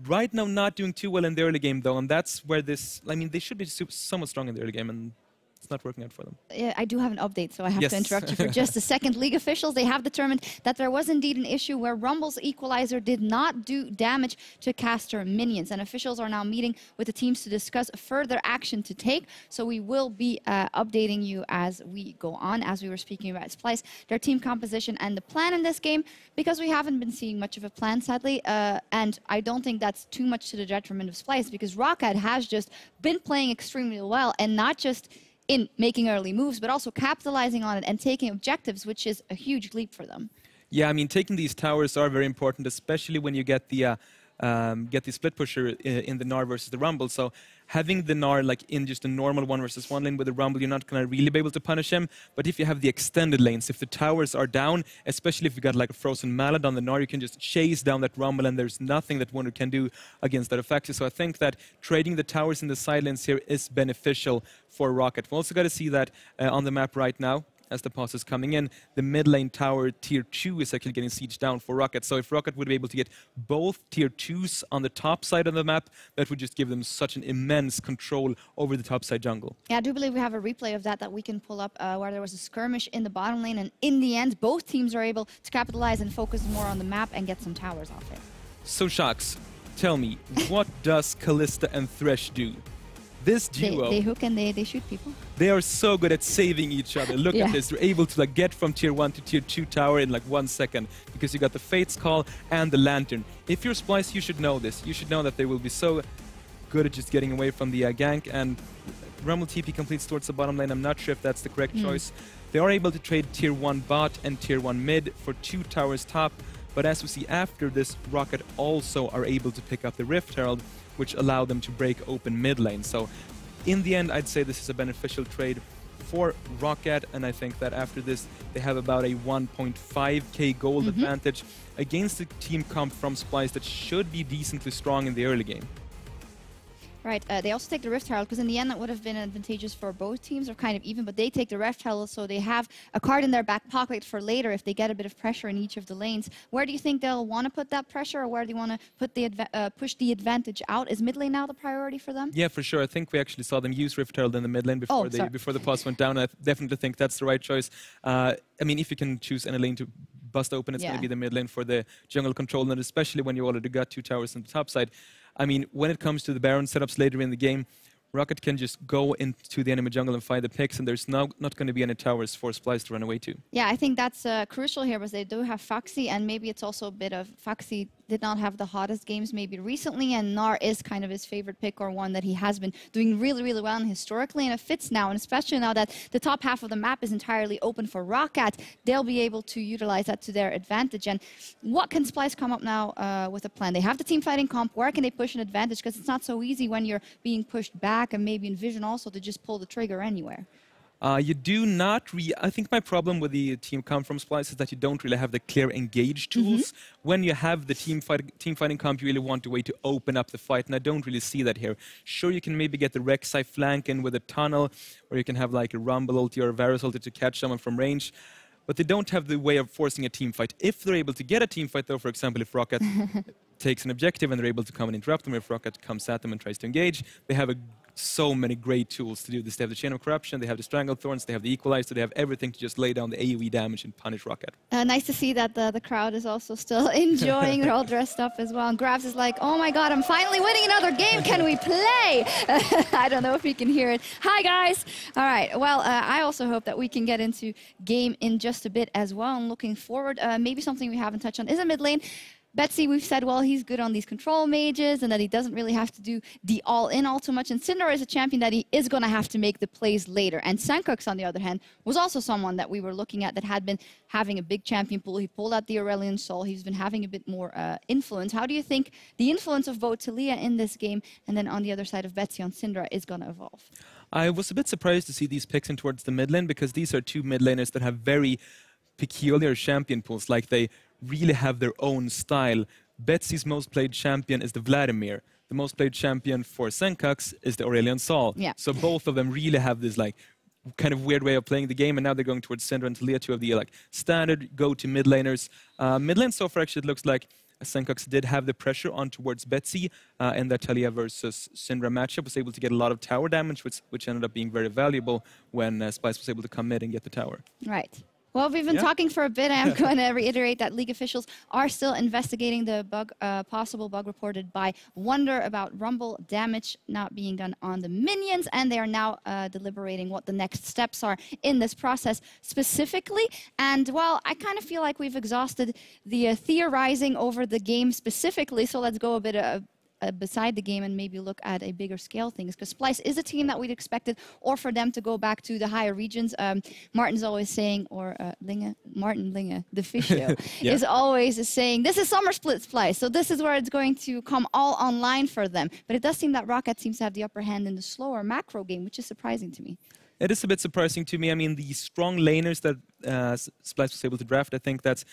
Right now, not doing too well in the early game, though, and that's where this... I mean, they should be somewhat strong in the early game, and it's not working out for them. Yeah, I do have an update, so I have to interrupt you for just a second. League officials, they have determined that there was indeed an issue where Rumble's equalizer did not do damage to caster minions, and officials are now meeting with the teams to discuss further action to take. So we will be updating you as we go on, as we were speaking about Splyce, their team composition and the plan in this game, because we haven't been seeing much of a plan, sadly, and I don't think that's too much to the detriment of Splyce, because ROCCAT has just been playing extremely well, and not just in making early moves, but also capitalizing on it and taking objectives, which is a huge leap for them. Yeah, I mean, taking these towers are very important, especially when you get the split pusher in the Gnar versus the Rumble. So having the Gnar like in just a normal 1-versus-1 lane with the Rumble, you're not going to really be able to punish him. But if you have the extended lanes, if the towers are down, especially if you got like a frozen mallet on the Gnar, you can just chase down that Rumble, and there's nothing that Wunder can do against that Phaxi. So I think that trading the towers in the side lanes here is beneficial for ROCCAT. We also got to see that on the map right now. As the pass is coming in, the mid lane tower tier 2 is actually getting sieged down for ROCCAT. So if ROCCAT would be able to get both tier 2s on the top side of the map, that would just give them such an immense control over the top side jungle. Yeah, I do believe we have a replay of that we can pull up where there was a skirmish in the bottom lane, and in the end, both teams are able to capitalize and focus more on the map and get some towers off it. So Shax, tell me, what does Kalista and Thresh do? This duo, they hook and they shoot people. They are so good at saving each other. Look at this. They're able to like get from tier 1 to tier 2 tower in like 1 second because you got the Fate's Call and the Lantern. If you're Splyce, you should know this. You should know that they will be so good at just getting away from the gank, and Rumble TP completes towards the bottom lane. I'm not sure if that's the correct choice. They are able to trade tier 1 bot and tier 1 mid for 2 towers top. But as we see after this, ROCCAT also are able to pick up the Rift Herald, which allow them to break open mid lane. So in the end, I'd say this is a beneficial trade for ROCCAT, and I think that after this, they have about a 1.5k gold advantage against the team comp from Splyce that should be decently strong in the early game. Right, they also take the Rift Herald, because in the end that would have been advantageous for both teams, or kind of even, but they take the Rift Herald, so they have a card in their back pocket for later if they get a bit of pressure in each of the lanes. Where do you think they'll want to put that pressure, or where do you want to put the push the advantage out? Is mid lane now the priority for them? Yeah, for sure. I think we actually saw them use Rift Herald in the mid lane before before the pause went down. I definitely think that's the right choice. I mean, if you can choose any lane to bust open, it's going to be the mid lane for the jungle control, and especially when you already got 2 towers on the top side. I mean, when it comes to the Baron setups later in the game, ROCCAT can just go into the enemy jungle and fight the picks, and there's not going to be any towers for Splyce to run away to. Yeah, I think that's crucial here, because they do have Phaxi, and maybe it's also a bit of Phaxi did not have the hottest games maybe recently, and Gnar is kind of his favorite pick, or one that he has been doing really, really well in historically, and it fits now, and especially now that the top half of the map is entirely open for ROCCAT, they'll be able to utilize that to their advantage. And what can Splyce come up now with a plan? They have the team fighting comp. Where can they push an advantage? Because it's not so easy when you're being pushed back, and maybe in vision also to just pull the trigger anywhere. You do not I think my problem with the team comp from Splyce is that you don't really have the clear engage tools. When you have the team fighting comp, you really want a way to open up the fight, and I don't really see that here. Sure, you can maybe get the Rek'Sai flank in with a tunnel, or you can have like a Rumble ulti or a Varus ulti to catch someone from range. But they don't have the way of forcing a team fight. If they're able to get a team fight, though, for example, if ROCCAT takes an objective and they're able to come and interrupt them, if ROCCAT comes at them and tries to engage, they have so many great tools to do this. They have the Chain of Corruption, they have the Strangled Thorns, they have the Equalizer, they have everything to just lay down the AoE damage and punish ROCCAT. Nice to see that the crowd is also still enjoying. They're all dressed up as well. And Grabs is like, oh my god, I'm finally winning another game. Can we play? I don't know if you can hear it. Hi, guys. All right. Well, I also hope that we can get into game in just a bit as well. And looking forward, maybe something we haven't touched on is a mid lane. Betsy, we've said, well, he's good on these control mages and that he doesn't really have to do the all-in all too much. And Syndra is a champion that he is going to have to make the plays later. And Sencux, on the other hand, was also someone that we were looking at that had been having a big champion pool. He pulled out the Aurelion Soul. He's been having a bit more influence. How do you think the influence of both Taliyah in this game and then on the other side of Betsy on Syndra is going to evolve? I was a bit surprised to see these picks in towards the mid lane, because these are 2 mid laners that have very peculiar champion pools. Like, they really have their own style. Betsy's most played champion is the Vladimir. The most played champion for Sencux is the Aurelion Sol. Yeah. So both of them really have this like kind of weird way of playing the game, and now they're going towards Syndra and Taliyah, 2 of the like standard go-to mid laners. Mid lane so far, actually, it looks like Sencux did have the pressure on towards Betsy, and that Taliyah versus Syndra matchup was able to get a lot of tower damage, which ended up being very valuable when Splyce was able to come mid and get the tower. Right. Well, we've been talking for a bit. I am going to reiterate that League officials are still investigating the bug, possible bug reported by Wunder about Rumble damage not being done on the minions, and they are now deliberating what the next steps are in this process specifically. And, well, I kind of feel like we've exhausted the theorizing over the game specifically, so let's go a beside the game and maybe look at a bigger scale things. Because Splyce is a team that we'd expected, or for them to go back to the higher regions. Martin's always saying, or Martin Linge, the official, is always saying, this is summer split Splyce, so this is where it's going to come all online for them. But it does seem that ROCCAT seems to have the upper hand in the slower macro game, which is surprising to me. It is a bit surprising to me. I mean, the strong laners that Splyce was able to draft, I think that's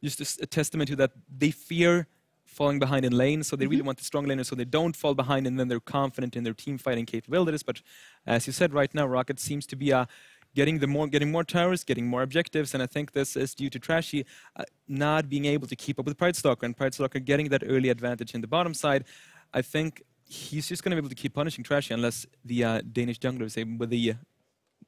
just a testament to that they fear falling behind in lane, so they really want the strong laners so they don't fall behind, and then they're confident in their team fighting capabilities. But as you said, right now, ROCCAT seems to be getting more towers, getting more objectives, and I think this is due to Trashy not being able to keep up with Pridestalker, and Pridestalker getting that early advantage in the bottom side. I think he's just going to be able to keep punishing Trashy unless the Danish jungler is able with the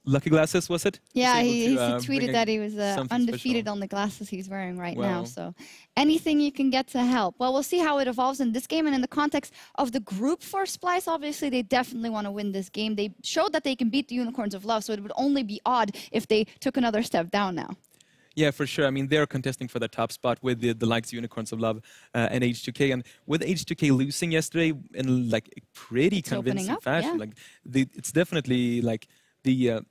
lucky glasses, was it? Yeah, he tweeted that he was undefeated on the glasses he's wearing right now. So anything you can get to help. Well, we'll see how it evolves in this game. And in the context of the group for Splyce, obviously, they definitely want to win this game. They showed that they can beat the Unicorns of Love, so it would only be odd if they took another step down now. Yeah, for sure. I mean, they're contesting for the top spot with the likes of Unicorns of Love and H2K. And with H2K losing yesterday in like a pretty convincing fashion, like it's definitely like the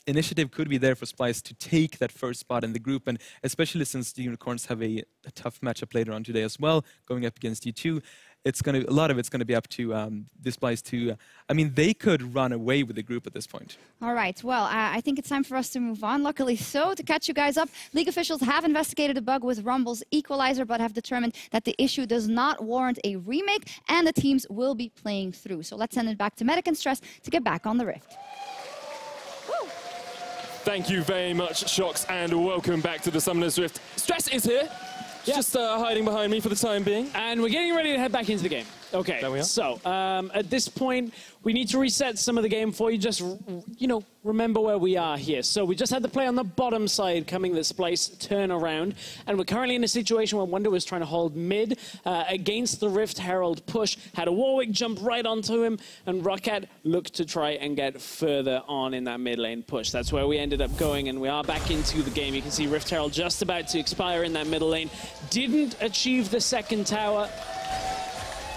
initiative could be there for Splyce to take that first spot in the group, and especially since the Unicorns have a tough matchup later on today as well, going up against U2. A lot of it's going to be up to the Splyce to, I mean, they could run away with the group at this point. All right, well, I think it's time for us to move on. Luckily so, to catch you guys up, League officials have investigated a bug with Rumble's equalizer, but have determined that the issue does not warrant a remake, and the teams will be playing through. So let's send it back to Medic and Stress to get back on the Rift. Thank you very much, Shox, and welcome back to the Summoner's Rift. Stress is here, just hiding behind me for the time being. And we're getting ready to head back into the game. Okay, there we are. So at this point, we need to reset some of the game for you. Just, you know, remember where we are here. So we just had the play on the bottom side coming the Splyce turn around. And we're currently in a situation where Wunder was trying to hold mid against the Rift Herald push. Had a Warwick jump right onto him. And ROCCAT looked to try and get further on in that mid lane push. That's where we ended up going. And we are back into the game. You can see Rift Herald just about to expire in that middle lane. Didn't achieve the second tower.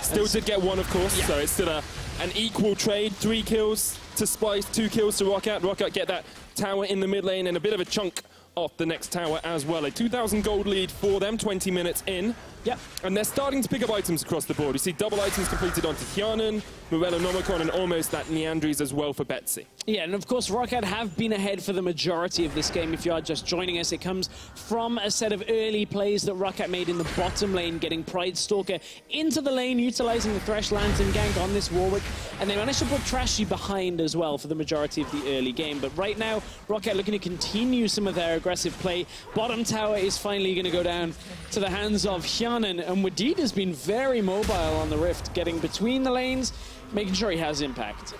Still did get one, of course, so it's still an equal trade. 3 kills to Splyce, 2 kills to ROCCAT. ROCCAT get that tower in the mid lane and a bit of a chunk off the next tower as well. A 2,000 gold lead for them, 20 minutes in. Yep. And they're starting to pick up items across the board. You see double items completed onto Hjarnan, Morello Nomicon, and almost that Neandries as well for Betsy. Yeah, and of course, ROCCAT have been ahead for the majority of this game. If you are just joining us, it comes from a set of early plays that ROCCAT made in the bottom lane, getting Pridestalker into the lane, utilizing the Thresh Lantern gank on this Warwick, and they managed to put Trashy behind as well for the majority of the early game. But right now, ROCCAT looking to continue some of their aggressive play. Bottom tower is finally going to go down to the hands of Hjarnan, and Wadid has been very mobile on the Rift, getting between the lanes, making sure he has impact.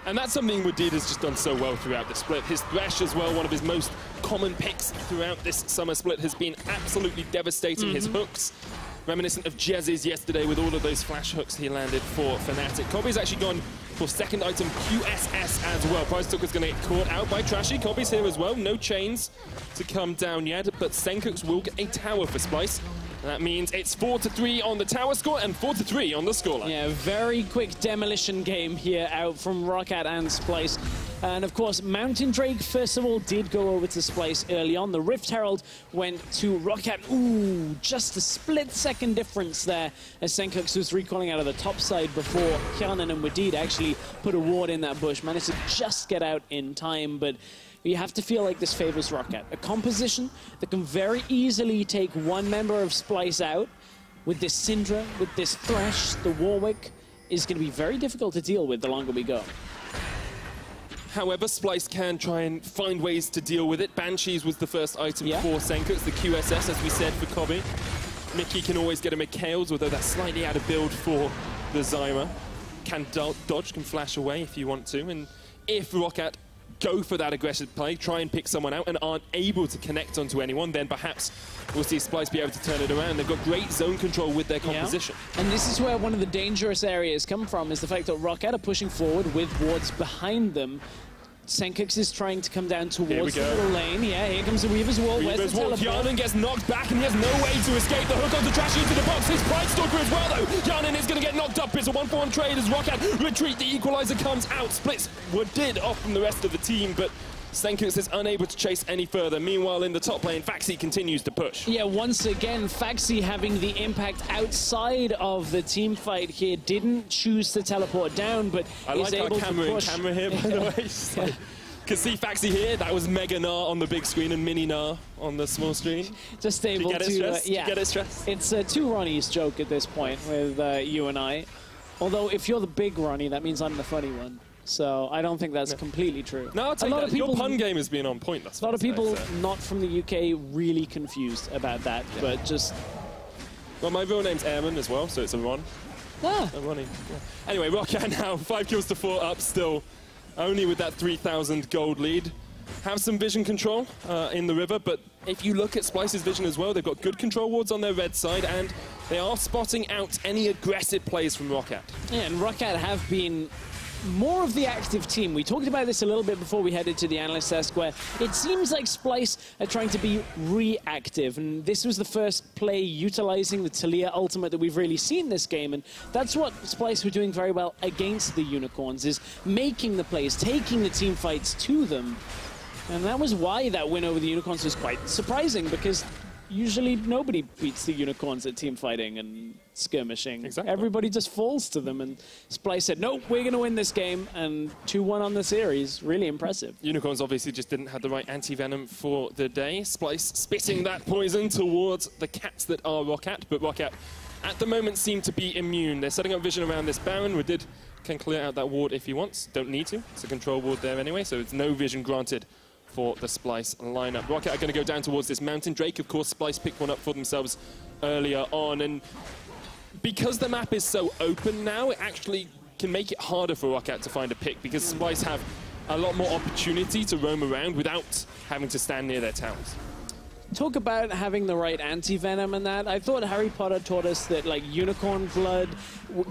And that's something Wadid has just done so well throughout the split. His Thresh as well, one of his most common picks throughout this summer split, has been absolutely devastating. His hooks, reminiscent of Jez's yesterday with all of those flash hooks he landed for Fnatic. Kobbe's actually gone for second item QSS as well. Pridestalker's going to get caught out by Trashy. Kobbe's here as well. No chains to come down yet, but Sencux will get a tower for Splyce. That means it's 4-3 on the tower score and 4-3 on the scoreline. Yeah, very quick demolition game here out from ROCCAT and Splyce. And of course, Mountain Drake, first of all, did go over to Splyce early on. The Rift Herald went to ROCCAT. Ooh, just a split-second difference there as Sencux was recalling out of the top side before Hjarnan and Wadid actually put a ward in that bush. Managed to just get out in time, but you have to feel like this favors ROCCAT. A composition that can very easily take one member of Splyce out. With this Syndra, with this Thresh, the Warwick is going to be very difficult to deal with the longer we go. However, Splyce can try and find ways to deal with it. Banshees was the first item for Sencux, the QSS, as we said, for Kobbe. Mikyx can always get a Mikhails, although that's slightly out of build for the Zyra. Can dodge, can flash away if you want to. And if ROCCAT go for that aggressive play, try and pick someone out, and aren't able to connect onto anyone, then perhaps we'll see Splyce be able to turn it around. They've got great zone control with their composition. Yeah. And this is where one of the dangerous areas come from, is the fact that ROCCAT are pushing forward with wards behind them Sencux is trying to come down towards the middle lane. Yeah, here comes the Weaver's Wall. Where's the teleport? Hjarnan gets knocked back and he has no way to escape. The hook onto Trashy into the box. His Pridestalker as well, though. Hjarnan is going to get knocked up. It's a 1-for-1 trade as ROCCAT retreat. The equalizer comes out. Splits Wadid off from the rest of the team, but Sencux is unable to chase any further. Meanwhile, in the top lane, Phaxi continues to push. Yeah, once again, Phaxi having the impact outside of the team fight here. Didn't choose to teleport down, but is able to push. Camera here, by the way. Can see Phaxi here. That was Mega Gnar on the big screen and Mini Gnar on the small screen. Just able to, yeah. Get it stressed? It's a two Ronnies joke at this point with you and I. Although if you're the big Ronnie, that means I'm the funny one. So I don't think that's completely true. No, I'll take that. Your pun game has been on point. That's a lot of people not from the UK really confused about that, but just... Well, my real name's Airman as well, so it's a Ron. Ah. A Ronnie. Yeah. Anyway, ROCCAT now 5 kills to 4 up still, only with that 3,000 gold lead. Have some vision control in the river, but if you look at Splyce's vision as well, they've got good control wards on their red side, and they are spotting out any aggressive plays from ROCCAT. Yeah, and ROCCAT have been more of the active team. We talked about this a little bit before we headed to the analyst desk, where it seems like Splyce are trying to be reactive, and this was the first play utilizing the Taliyah ultimate that we've really seen this game, and that's what Splyce were doing very well against the Unicorns, is making the plays, taking the team fights to them. And that was why that win over the Unicorns was quite surprising, because usually nobody beats the Unicorns at team fighting and skirmishing. Exactly. Everybody just falls to them, and Splyce said, nope, we're going to win this game, and 2-1 on the series. Really impressive. Unicorns obviously just didn't have the right anti-venom for the day. Splyce spitting that poison towards the cats that are ROCCAT, but ROCCAT at the moment seem to be immune. They're setting up vision around this Baron. Wadid can clear out that ward if he wants. Don't need to. It's a control ward there anyway, so it's no vision granted for the Splyce lineup. ROCCAT are going to go down towards this mountain. Drake, of course, Splyce picked one up for themselves earlier on, and because the map is so open now, it actually can make it harder for ROCCAT to find a pick, because Splyce have a lot more opportunity to roam around without having to stand near their towers. Talk about having the right anti-venom and that. I thought Harry Potter taught us that, like, unicorn blood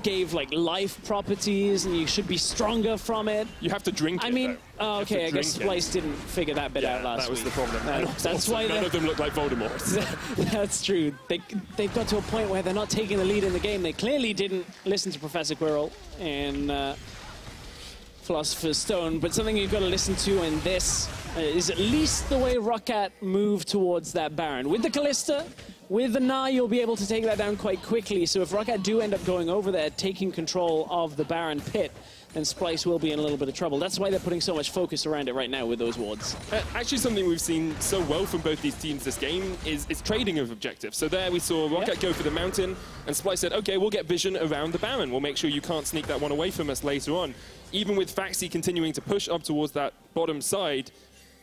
gave, like, life properties, and you should be stronger from it. You have to drink it, I mean, oh, okay, I guess Splyce didn't figure that bit out last week. That was the problem. That's why none of them look like Voldemort. That's true. They've got to a point where they're not taking the lead in the game. They clearly didn't listen to Professor Quirrell and Philosopher's Stone, but something you've got to listen to in this is at least the way ROCCAT move towards that Baron. With the Kalista, with the Gnar, you'll be able to take that down quite quickly, so if ROCCAT do end up going over there, taking control of the Baron pit, then Splyce will be in a little bit of trouble. That's why they're putting so much focus around it right now with those wards. Actually, something we've seen so well from both these teams this game is trading of objectives. So there we saw ROCCAT go for the mountain, and Splyce said, okay, we'll get vision around the Baron. We'll make sure you can't sneak that one away from us later on. Even with Phaxi continuing to push up towards that bottom side,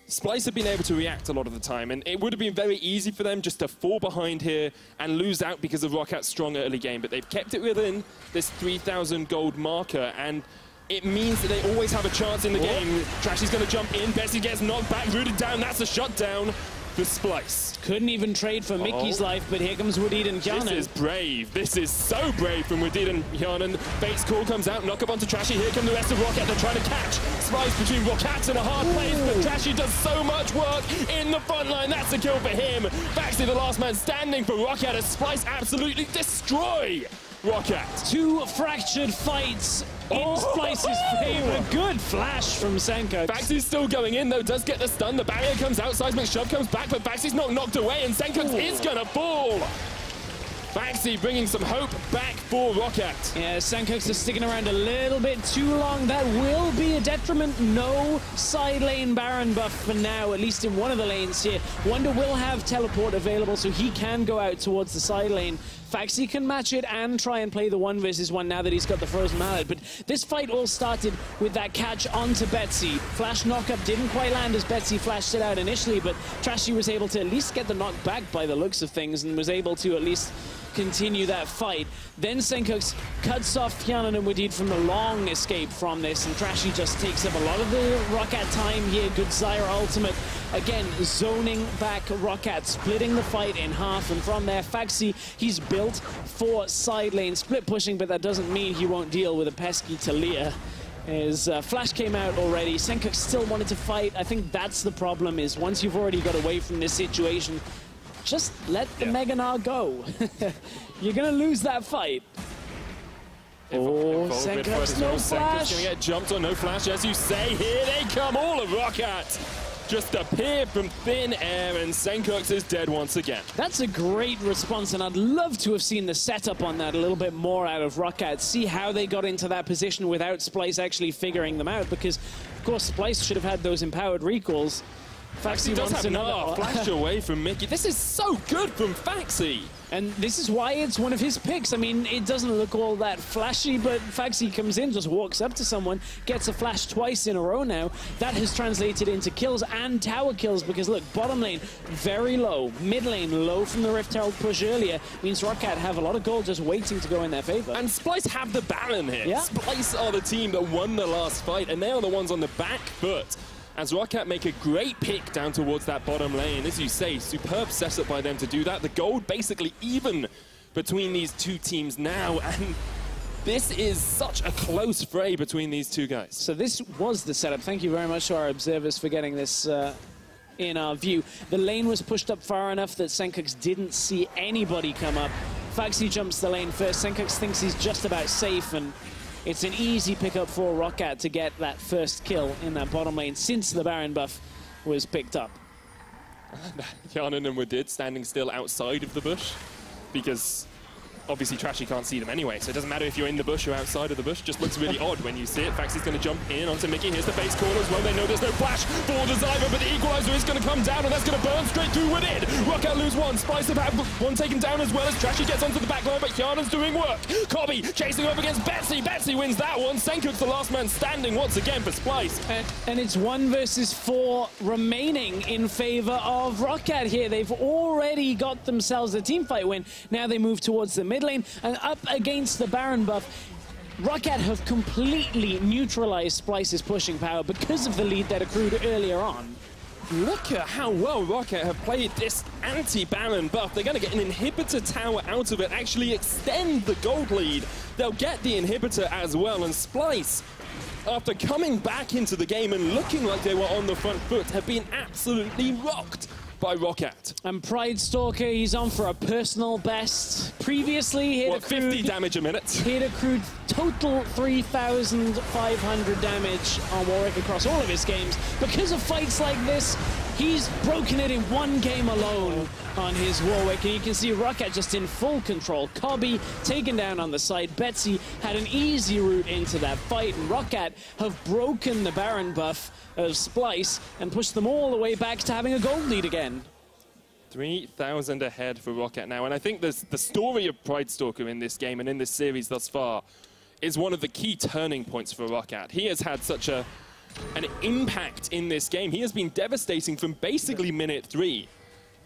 Splyce have been able to react a lot of the time, and it would have been very easy for them just to fall behind here and lose out because of ROCCAT's strong early game, but they've kept it within this 3,000 gold marker, and it means that they always have a chance in the game. Trashy's going to jump in, Betsy gets knocked back, rooted down, that's a shutdown for Splyce. Couldn't even trade for Mikyx's life, but here comes Wadid and Hjarnan. This is brave. This is so brave from Wadid and Hjarnan. Fate's call comes out, knock up onto Trashy. Here come the rest of ROCCAT. They're trying to catch Splyce between ROCCAT and a hard place, but Trashy does so much work in the front line. That's a kill for him. Phaxi, the last man standing for ROCCAT, as Splyce absolutely destroy ROCCAT. 2 fractured fights in Splyce's favor. Good flash from Sencux. Phaxi's still going in, though, does get the stun. The barrier comes out, seismic shove comes back, but Phaxi's not knocked away, and Sencux is gonna fall. Phaxi bringing some hope back for ROCCAT. Yeah, Sencux is sticking around a little bit too long. That will be a detriment. No side lane Baron buff for now, at least in one of the lanes here. Wunder will have teleport available, so he can go out towards the side lane. Phaxi can match it and try and play the 1 versus 1 now that he's got the frozen mallet. But this fight all started with that catch onto Betsy. Flash knockup didn't quite land as Betsy flashed it out initially, but Trashy was able to at least get the knock back by the looks of things and was able to at least continue that fight. Then Sencux cuts off Hjarnan and Wadid from the long escape from this, and Trashy just takes up a lot of the ROCCAT time here. Good Zyra ultimate. Again, zoning back ROCCAT, splitting the fight in half, and from there, Phaxi, he's built for side lane split pushing, but that doesn't mean he won't deal with a pesky Taliyah. His flash came out already. Sencux still wanted to fight. I think that's the problem, is once you've already got away from this situation, just let the Mega Gnar go. You're going to lose that fight. Oh, Sencux, no flash. Sencux going to get jumped on, no flash. As you say, here they come, all of ROCCAT. Just appeared from thin air, and Sencux is dead once again. That's a great response, and I'd love to have seen the setup on that a little bit more out of ROCCAT. See how they got into that position without Splyce actually figuring them out, because, of course, Splyce should have had those empowered recalls. Phaxi does have another flash away from Mikyx. This is so good from Phaxi. And this is why it's one of his picks. I mean, it doesn't look all that flashy, but Phaxi comes in, just walks up to someone, gets a flash twice in a row now. That has translated into kills and tower kills, because look, bottom lane, very low. Mid lane, low from the Rift Herald push earlier. Means ROCCAT have a lot of gold just waiting to go in their favor. And Splyce have the Baron here. Yeah. Splyce are the team that won the last fight, and they are the ones on the back foot. As ROCCAT make a great pick down towards that bottom lane. As you say, superb setup by them to do that. The gold basically even between these two teams now, and this is such a close fray between these two guys. So this was the setup. Thank you very much to our observers for getting this in our view. The lane was pushed up far enough that Sencux didn't see anybody come up. Phaxi jumps the lane first. Sencux thinks he's just about safe, and it's an easy pickup for ROCCAT to get that first kill in that bottom lane since the Baron buff was picked up. Hjarnan and Wadid standing still outside of the bush, because obviously Trashy can't see them anyway, so it doesn't matter if you're in the bush or outside of the bush. Just looks really odd when you see it. Phaxi's going to jump in onto Mikyx. Here's the base call as well. They know there's no flash for the Zyra, but the equalizer is going to come down, and that's going to burn straight through Wadid. ROCCAT lose one. Splyce about one taken down as well as Trashy gets onto the back line, but Hjarnan's doing work. Kobbe chasing up against Betsy. Betsy wins that one. Sencux the last man standing once again for Splyce. And it's 1 versus 4 remaining in favor of ROCCAT here. They've already got themselves a teamfight win. Now they move towards the mid lane and up against the Baron buff. ROCCAT have completely neutralized Splyce's pushing power because of the lead that accrued earlier on. Look at how well ROCCAT have played this anti-Baron buff. They're going to get an inhibitor tower out of it, actually extend the gold lead. They'll get the inhibitor as well, and Splyce, after coming back into the game and looking like they were on the front foot, have been absolutely rocked by ROCCAT. And Pridestalker, he's on for a personal best. Previously, he had accrued 50 damage a minute. He had accrued total 3,500 damage on Warwick across all of his games. Because of fights like this, he's broken it in one game alone on his Warwick. And you can see ROCCAT just in full control. Kobbe taken down on the side. Betsy had an easy route into that fight. And ROCCAT have broken the Baron buff of Splyce and pushed them all the way back to having a gold lead again. 3,000 ahead for ROCCAT now. And I think the story of Pridestalker in this game and in this series thus far is one of the key turning points for ROCCAT. He has had such an impact in this game. He has been devastating from basically minute 3.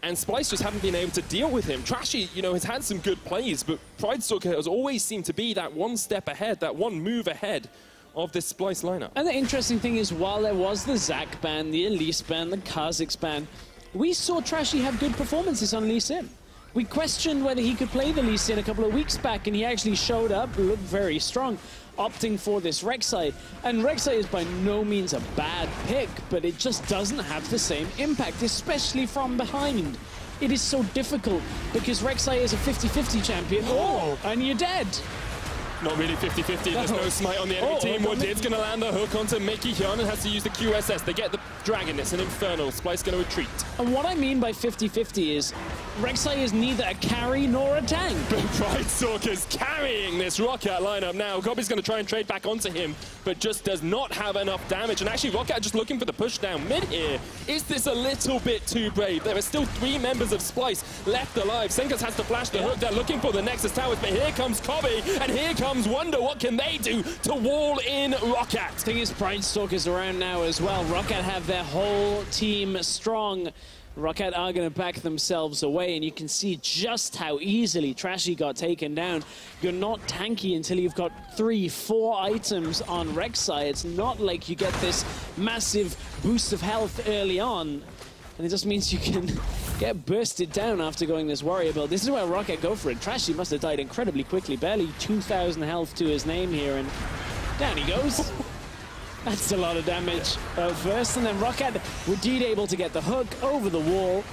And Splyce just haven't been able to deal with him. Trashy, you know, has had some good plays, but Pridestalker has always seemed to be that one step ahead, that one move ahead of this Splyce lineup. And the interesting thing is, while there was the Zac ban, the Elise ban, the Kha'Zix ban, we saw Trashy have good performances on Lee Sin. We questioned whether he could play the Lee Sin a couple of weeks back, and he actually showed up, looked very strong, opting for this Rek'Sai. And Rek'Sai is by no means a bad pick, but it just doesn't have the same impact, especially from behind. It is so difficult, because Rek'Sai is a 50-50 champion, and you're dead. Not really 50-50, there's no smite on the enemy team. Wadid's going to land the hook onto Mikyx. Hjarnan has to use the QSS. They get the Dragon, it's an Infernal. Splyce going to retreat. And what I mean by 50-50 is Rek'Sai is neither a carry nor a tank. But Pridestalker's carrying this ROCCAT lineup now. Kobbe's going to try and trade back onto him, but just does not have enough damage. And actually, ROCCAT just looking for the push down mid here. Is this a little bit too brave? There are still 3 members of Splyce left alive. Sencux has to flash the hook. They're looking for the Nexus Towers, but here comes Kobbe, and here comes Wunder. What can they do to wall in ROCCAT? The thing is, Pridestalker's around now as well. ROCCAT have their whole team strong. ROCCAT are going to back themselves away, and you can see just how easily Trashy got taken down. You're not tanky until you've got 3-4 items on Rek'Sai. It's not like you get this massive boost of health early on, and it just means you can get bursted down after going this warrior build. This is where ROCCAT go for it. Trashy must have died incredibly quickly. Barely 2,000 health to his name here, and down he goes. That's a lot of damage first, and then ROCCAT were indeed able to get the hook over the wall.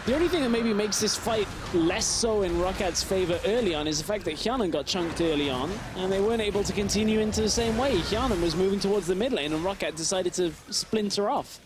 The only thing that maybe makes this fight less so in ROCCAT's favor early on is the fact that Hjarnan got chunked early on, and they weren't able to continue into the same way. Hjarnan was moving towards the mid lane, and ROCCAT decided to splinter off.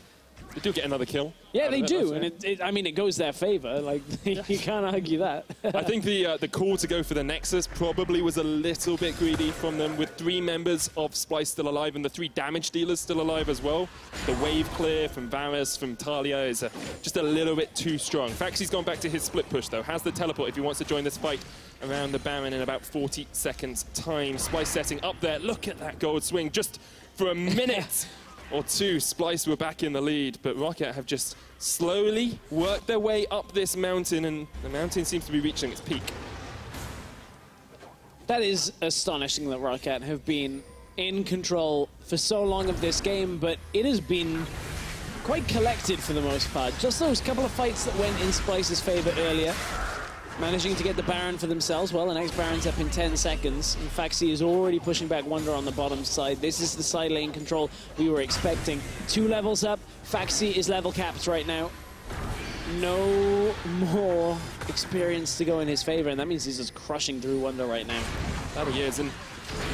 They do get another kill. Yeah, they do, and I mean, it goes their favor. Like, you can't argue that. I think the call to go for the Nexus probably was a little bit greedy from them, with 3 members of Splyce still alive and the 3 damage dealers still alive as well. The wave clear from Varus, from Taliyah is just a little bit too strong. Phaxi's gone back to his split push, though. Has the teleport if he wants to join this fight around the Baron in about 40 seconds' time. Splyce setting up there. Look at that gold swing just for a minute. Or 2, Splyce were back in the lead, but ROCCAT have just slowly worked their way up this mountain, and the mountain seems to be reaching its peak. That is astonishing that ROCCAT have been in control for so long of this game, but it has been quite collected for the most part. Just those couple of fights that went in Splyce's favor earlier, managing to get the Baron for themselves. Well, the next Baron's up in 10 seconds. And Phaxi is already pushing back Wunder on the bottom side. This is the side lane control we were expecting. 2 levels up. Phaxi is level capped right now. No more experience to go in his favor, and that means he's just crushing through Wunder right now. That he is, and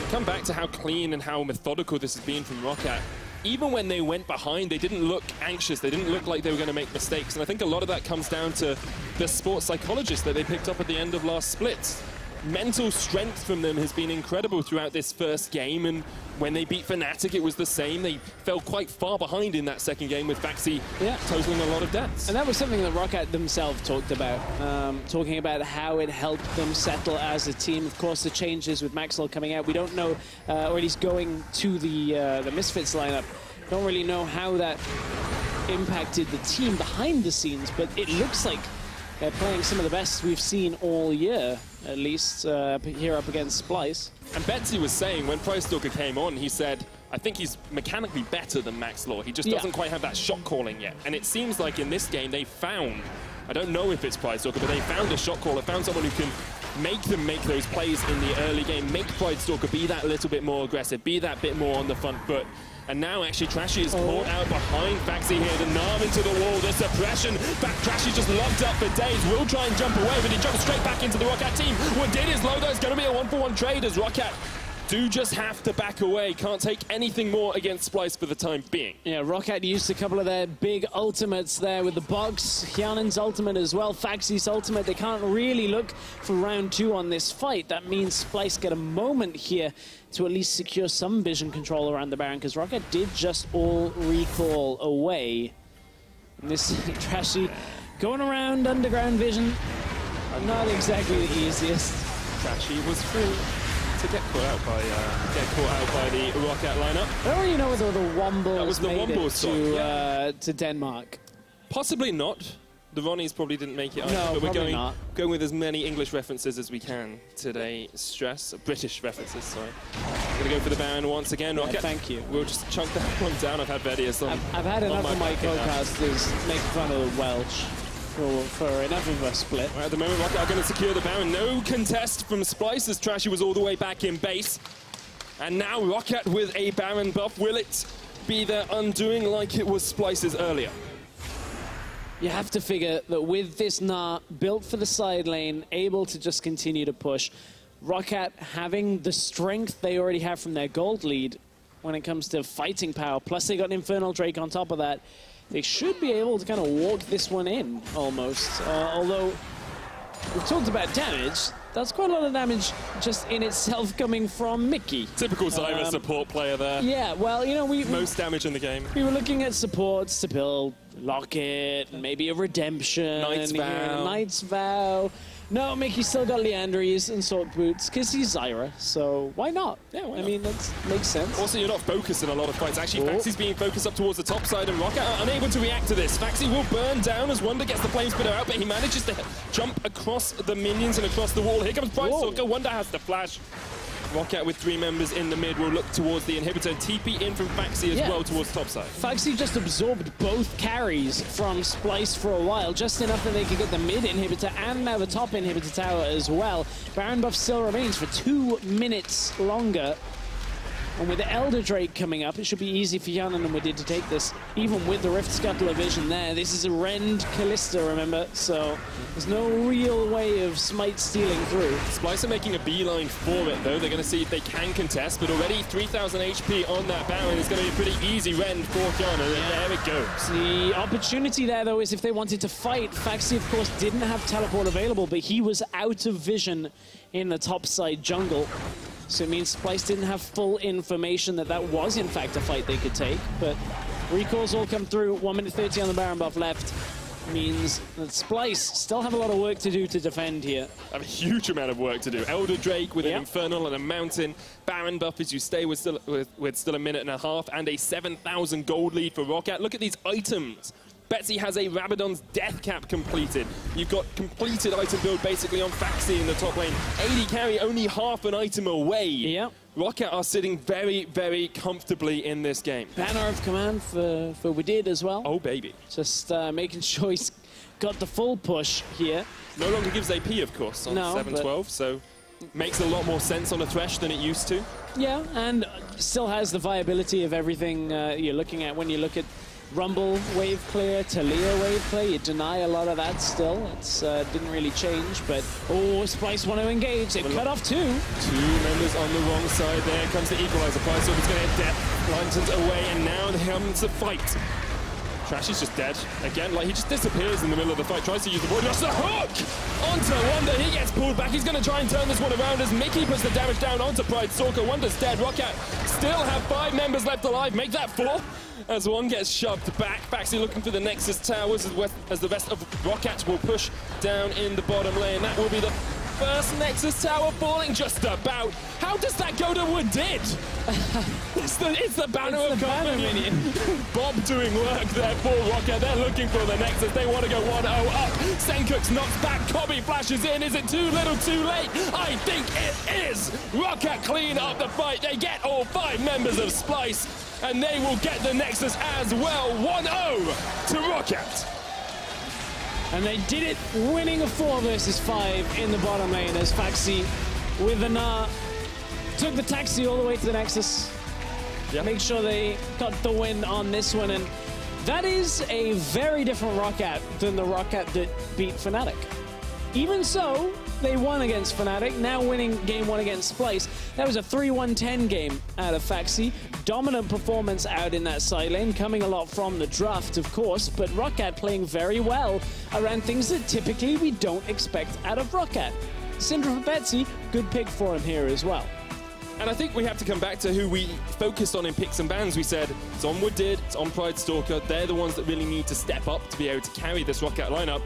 come back to how clean and how methodical this has been from ROCCAT. Even when they went behind, they didn't look anxious. They didn't look like they were going to make mistakes. And I think a lot of that comes down to the sports psychologist that they picked up at the end of last split. Mental strength from them has been incredible throughout this first game. And when they beat Fnatic, it was the same. They fell quite far behind in that second game with Phaxi totaling a lot of deaths. And that was something that ROCCAT themselves talked about, talking about how it helped them settle as a team. Of course, the changes with Maxwell coming out, we don't know, or he's going to the Misfits lineup. Don't really know how that impacted the team behind the scenes, but it looks like they're playing some of the best we've seen all year, at least here up against Splyce. And Betsy was saying when Pridestalker came on, he said, I think he's mechanically better than Max Law. He just doesn't quite have that shot calling yet. And it seems like in this game they found, I don't know if it's Pridestalker, but they found a shot caller, found someone who can make them make those plays in the early game, make Pridestalker be that little bit more aggressive, be that bit more on the front foot. And now actually Trashy is caught out behind Phaxi here. The Gnar into the wall, the suppression. Trashy just locked up for days. Will try and jump away, but he jumps straight back into the ROCCAT team. Wadid is low though. It's going to be a 1-for-1 trade as ROCCAT do just have to back away. Can't take anything more against Splyce for the time being. Yeah, ROCCAT used a couple of their big ultimates there with the box. Hjarnan's ultimate as well, Phaxi's ultimate. They can't really look for round 2 on this fight. That means Splyce get a moment here to at least secure some vision control around the Baron, because ROCCAT did just all recall away. And this Trashy going around underground vision, not exactly the easiest. Trashy was free to get caught out by the ROCCAT lineup. I don't really know whether the Wombles made it to Denmark. Possibly not. The Ronnies probably didn't make it either, no, but we're going with as many English references as we can today. British references, sorry. Gonna go for the Baron once again. Yeah, thank you. We'll just chunk that one down. I've had videos on. I've had enough of my co-casters making fun of the Welsh for enough of a split. Right, at the moment, ROCCAT are going to secure the Baron. No contest from Splyce as Trashy was all the way back in base. And now ROCCAT with a Baron buff. Will it be their undoing like it was Splyce's earlier? You have to figure that with this Gnar built for the side lane, able to just continue to push, ROCCAT having the strength they already have from their gold lead when it comes to fighting power, plus they got an Infernal Drake on top of that, they should be able to kind of walk this one in, almost. Although, we've talked about damage, that's quite a lot of damage just in itself coming from Mikyx. Typical Zyra support player there. Yeah, well, you know, most damage in the game. We were looking at supports to build Locket, and maybe a Redemption. Knight's Vow. No, Mikyx still got Leandries and Sword Boots, because he's Zyra, so why not? Yeah, why not? I mean, that makes sense. Also, you're not focused in a lot of fights. Actually, Phaxi's being focused up towards the top side, and ROCCAT are unable to react to this. Phaxi will burn down as Wunder gets the flame spitter out, but he manages to jump across the minions and across the wall. Here comes Pridestalker. Wunder has the flash. ROCCAT with 3 members in the mid will look towards the inhibitor. TP in from Phaxi as well towards topside. Phaxi just absorbed both carries from Splyce for a while, just enough that they could get the mid inhibitor and now the top inhibitor tower as well. Baron buff still remains for 2 minutes longer. And with the Elder Drake coming up, it should be easy for Hjarnan and Wadid to take this, even with the Rift Scuttler vision there. This is a Rend Kalista, remember? So there's no real way of Smite stealing through. Splyce are making a beeline for it, though. They're going to see if they can contest, but already 3,000 HP on that Baron is going to be a pretty easy Rend for Hjarnan, and there it goes. The opportunity there, though, is if they wanted to fight. Phaxi, of course, didn't have teleport available, but he was out of vision in the topside jungle. So it means Splyce didn't have full information that that was, in fact, a fight they could take. But recalls all come through. 1 minute 30 on the Baron buff left. Means that Splyce still have a lot of work to do to defend here. Have a huge amount of work to do. Elder Drake with an Infernal and a Mountain. Baron buff as you stay with still a minute and a half. And a 7,000 gold lead for ROCCAT. Look at these items. Betsy has a Rabadon's Death Cap completed. You've got completed item build basically on Phaxi in the top lane. AD carry only half an item away. Yep. ROCCAT are sitting very, very comfortably in this game. Banner of command for Wadid as well. Oh, baby. Just making sure he's got the full push here. No longer gives AP, of course, on 7-12, so makes a lot more sense on a Thresh than it used to. Yeah, and still has the viability of everything you're looking at when you look at Rumble wave clear, Taliyah wave clear. You deny a lot of that still. It's didn't really change, but Splyce want to engage. They cut off two. Two members on the wrong side. There comes the equalizer. Pridestalker's going to get death. Lanterns away, and now they come to fight. Trashy's just dead. Again, like he just disappears in the middle of the fight. Tries to use the void. Just a hook onto Wunder. He gets pulled back. He's going to try and turn this one around as Mikyx puts the damage down onto Pridestalker. Wunder's dead. ROCCAT still have 5 members left alive. Make that 4. As one gets shoved back. Phaxi looking for the Nexus towers as the rest of ROCCAT will push down in the bottom lane. That will be the first Nexus tower falling just about. How does that go to Wadid? it's the banner of God minion. Bob doing work there for ROCCAT. They're looking for the Nexus. They want to go 1-0 up. Sencux knocks back. Kobbe flashes in. Is it too little, too late? I think it is. ROCCAT clean up the fight. They get all 5 members of Splyce, and they will get the Nexus as well. 1-0 to ROCCAT. And they did it, winning a 4 versus 5 in the bottom lane as Phaxi with the Gnar took the taxi all the way to the Nexus. Make sure they got the win on this one. And that is a very different ROCCAT than the ROCCAT that beat Fnatic. Even so, they won against Fnatic, now winning game 1 against Splyce. That was a 3-1-10 game out of Phaxi. Dominant performance out in that side lane, coming a lot from the draft, of course, but ROCCAT playing very well around things that typically we don't expect out of ROCCAT. Syndra for Betsy, good pick for him here as well. And I think we have to come back to who we focused on in picks and bans. We said it's on Wadid, it's on Pridestalker. They're the ones that really need to step up to be able to carry this ROCCAT lineup.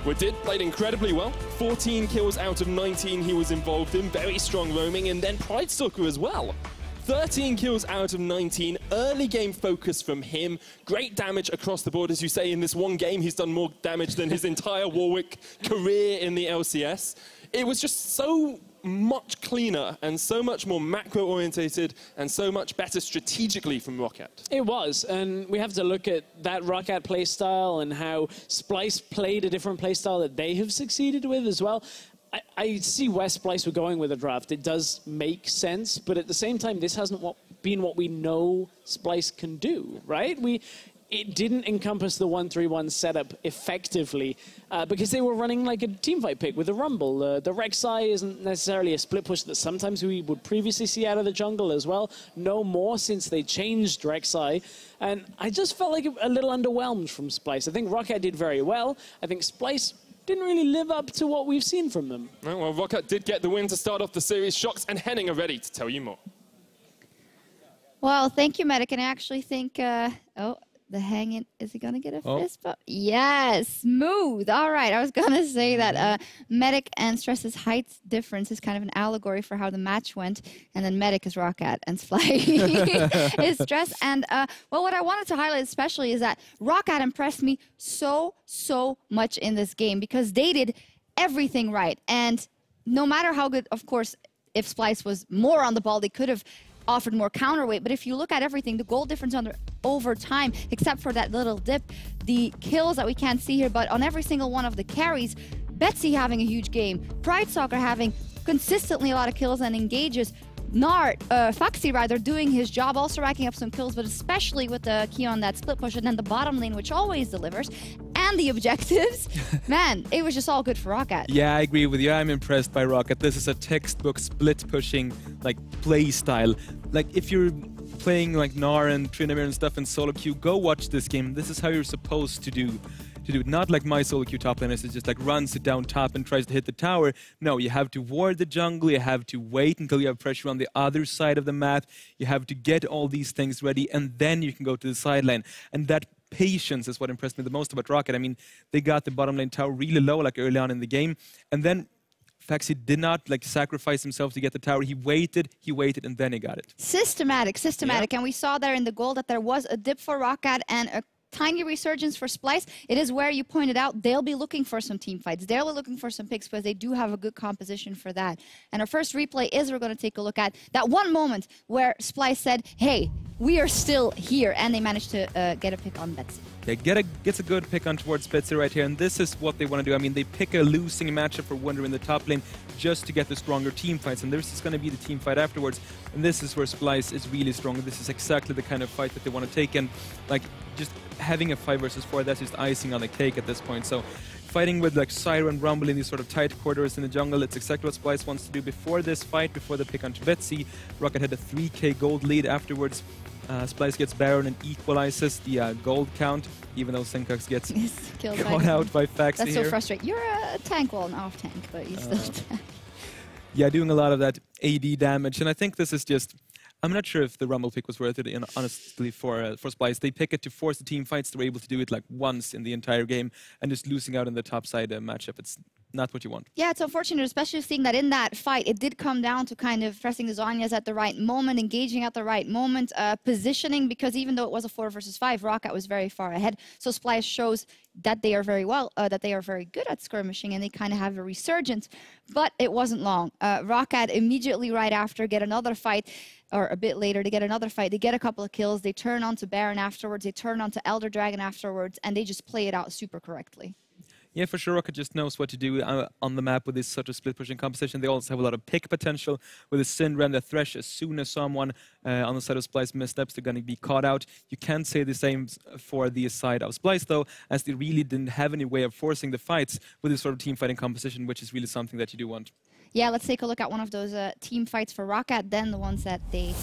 Wadid played incredibly well. 14 kills out of 19 he was involved in. Very strong roaming. And then Pridestalker as well. 13 kills out of 19. Early game focus from him. Great damage across the board. As you say, in this one game, he's done more damage than his entire Warwick career in the LCS. It was just so much cleaner and so much more macro-orientated and so much better strategically from ROCCAT. It was, and we have to look at that ROCCAT playstyle and how Splyce played a different playstyle that they have succeeded with as well. I see where Splyce were going with the draft. It does make sense, but at the same time, this hasn't been what we know Splyce can do, right? It didn't encompass the 1-3-1 setup effectively because they were running like a teamfight pick with a Rumble. The Rek'Sai isn't necessarily a split push that sometimes we would previously see out of the jungle as well. No more since they changed Rek'Sai. And I just felt like a little underwhelmed from Splyce. I think ROCCAT did very well. I think Splyce didn't really live up to what we've seen from them. Well, ROCCAT did get the win to start off the series. Shox and Henning are ready to tell you more. Well, thank you, Medic. And I actually think, the hanging, is he going to get a fist bump? Yes, smooth. All right, I was going to say that Medic and Stress's height difference is kind of an allegory for how the match went. And then Medic is ROCCAT and Splyce is Stress. And, well, what I wanted to highlight especially is that ROCCAT impressed me so much in this game because they did everything right. And no matter how good, of course, if Splyce was more on the ball, they could have offered more counterweight, but if you look at everything, the goal difference over time, except for that little dip, the kills that we can't see here, but on every single one of the carries, Betsy having a huge game, Pridestalker having consistently a lot of kills and engages, Gnar, Phaxi rather, doing his job, also racking up some kills, but especially with the key on that split push and then the bottom lane, which always delivers, and the objectives. Man, it was just all good for ROCCAT. Yeah, I agree with you. I'm impressed by ROCCAT. This is a textbook split pushing like play style. Like if you're playing like Gnar and Tryndamere and stuff in solo queue, go watch this game. This is how you're supposed to do it. Not like my solo queue top laners is just like runs it down top and tries to hit the tower. No, you have to ward the jungle, you have to wait until you have pressure on the other side of the map, you have to get all these things ready, and then you can go to the sideline. And that patience is what impressed me the most about ROCCAT. I mean, they got the bottom lane tower really low like early on in the game, and then Phaxi did not like sacrifice himself to get the tower. He waited, and then he got it. Systematic. Yeah. And we saw there in the goal that there was a dip for ROCCAT and a tiny resurgence for Splyce. It is where you pointed out they'll be looking for some team fights. They'll be looking for some picks because they do have a good composition for that. And our first replay is we're going to take a look at that one moment where Splyce said, hey, we are still here. And they managed to get a pick on Betsy. Yeah, gets a good pick on towards Betsy right here, and this is what they want to do. I mean, they pick a losing matchup for Wunder in the top lane just to get the stronger team fights, and this is going to be the team fight afterwards. And this is where Splyce is really strong. This is exactly the kind of fight that they want to take, and like just having a 5 versus 4, that's just icing on the cake at this point. So fighting with like Zyra and Rumble in these sort of tight corridors in the jungle, it's exactly what Splyce wants to do before this fight, before the pick onto Betsy. ROCCAT had a 3k gold lead afterwards. Splyce gets Baron and equalizes the gold count, even though Sencux gets caught out by Phaxi. That's so frustrating. You're a tank, well, an off-tank, but you still tank. Yeah, doing a lot of that AD damage, and I think this is just... I'm not sure if the Rumble pick was worth it, honestly, for Splyce. They pick it to force the team fights. They were able to do it like once in the entire game, and just losing out in the top side matchup, it's not what you want. Yeah, it's unfortunate, especially seeing that in that fight, it did come down to kind of pressing the Zhonya's at the right moment, engaging at the right moment, positioning, because even though it was a 4 versus 5, ROCCAT was very far ahead. So Splyce shows that they are very good at skirmishing, and they kind of have a resurgence, but it wasn't long. ROCCAT immediately right after get another fight, or a bit later, they get another fight. They get a couple of kills. They turn on to Baron afterwards. They turn on to Elder Dragon afterwards, and they just play it out super correctly. Yeah, for sure, ROCCAT just knows what to do on the map with this sort of split-pushing composition. They also have a lot of pick potential with the Syndra and the Thresh. As soon as someone on the side of Splyce missteps, they're going to be caught out. You can't say the same for the side of Splyce, though, as they really didn't have any way of forcing the fights with this sort of team-fighting composition, which is really something that you do want. Yeah, let's take a look at one of those team fights for ROCCAT, then the ones that they...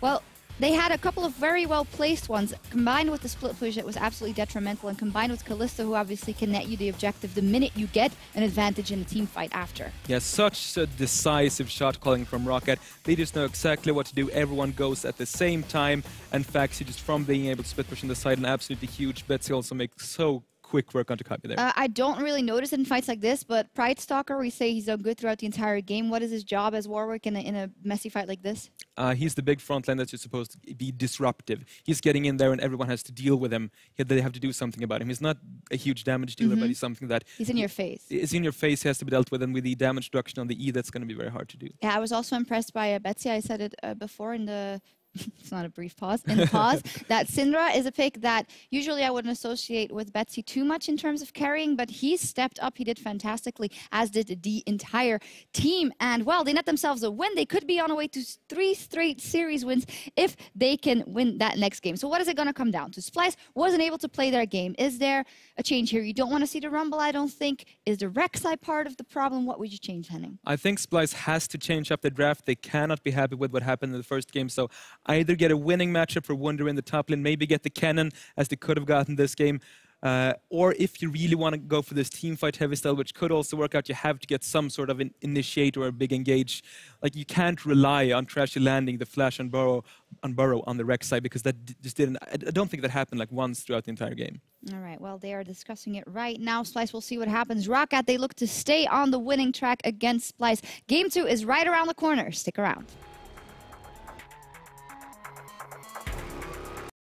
Well, they had a couple of very well-placed ones. Combined with the split push, it was absolutely detrimental, and combined with Kalista, who obviously can net you the objective the minute you get an advantage in the team fight after. Yeah, such a decisive shot calling from ROCCAT. They just know exactly what to do. Everyone goes at the same time, and Phaxi just from being able to split push on the side, and absolutely huge. Betsy also makes so quick work onto Kobbe there. I don't really notice it in fights like this, but Pridestalker, we say he's done good throughout the entire game. What is his job as Warwick in a messy fight like this? He's the big front line that's just supposed to be disruptive. He's getting in there and everyone has to deal with him. They have to do something about him. He's not a huge damage dealer, but he's something that... He's in your face. It's in your face, he has to be dealt with, and with the damage reduction on the E, that's going to be very hard to do. Yeah, I was also impressed by Betsy. I said it before in the... It's not a brief pause. In the pause, that Syndra is a pick that usually I wouldn't associate with Betsy too much in terms of carrying, but he stepped up. He did fantastically, as did the entire team. And, well, they net themselves a win. They could be on a way to 3 straight series wins if they can win that next game. So what is it going to come down to? Splyce wasn't able to play their game. Is there a change here? You don't want to see the Rumble, I don't think. Is the Rek'Sai part of the problem? What would you change, Henning? I think Splyce has to change up the draft. They cannot be happy with what happened in the first game, so either get a winning matchup for Wunder in the top lane, maybe get the cannon as they could have gotten this game, or if you really want to go for this team fight heavy style, which could also work out, you have to get some sort of an initiate or a big engage. Like, you can't rely on Trashy landing the flash on Burrow on the Rek'Sai, because that just didn't... I don't think that happened like once throughout the entire game. All right, well, they are discussing it right now. Splyce, we'll see what happens. ROCCAT, they look to stay on the winning track against Splyce. Game 2 is right around the corner. Stick around.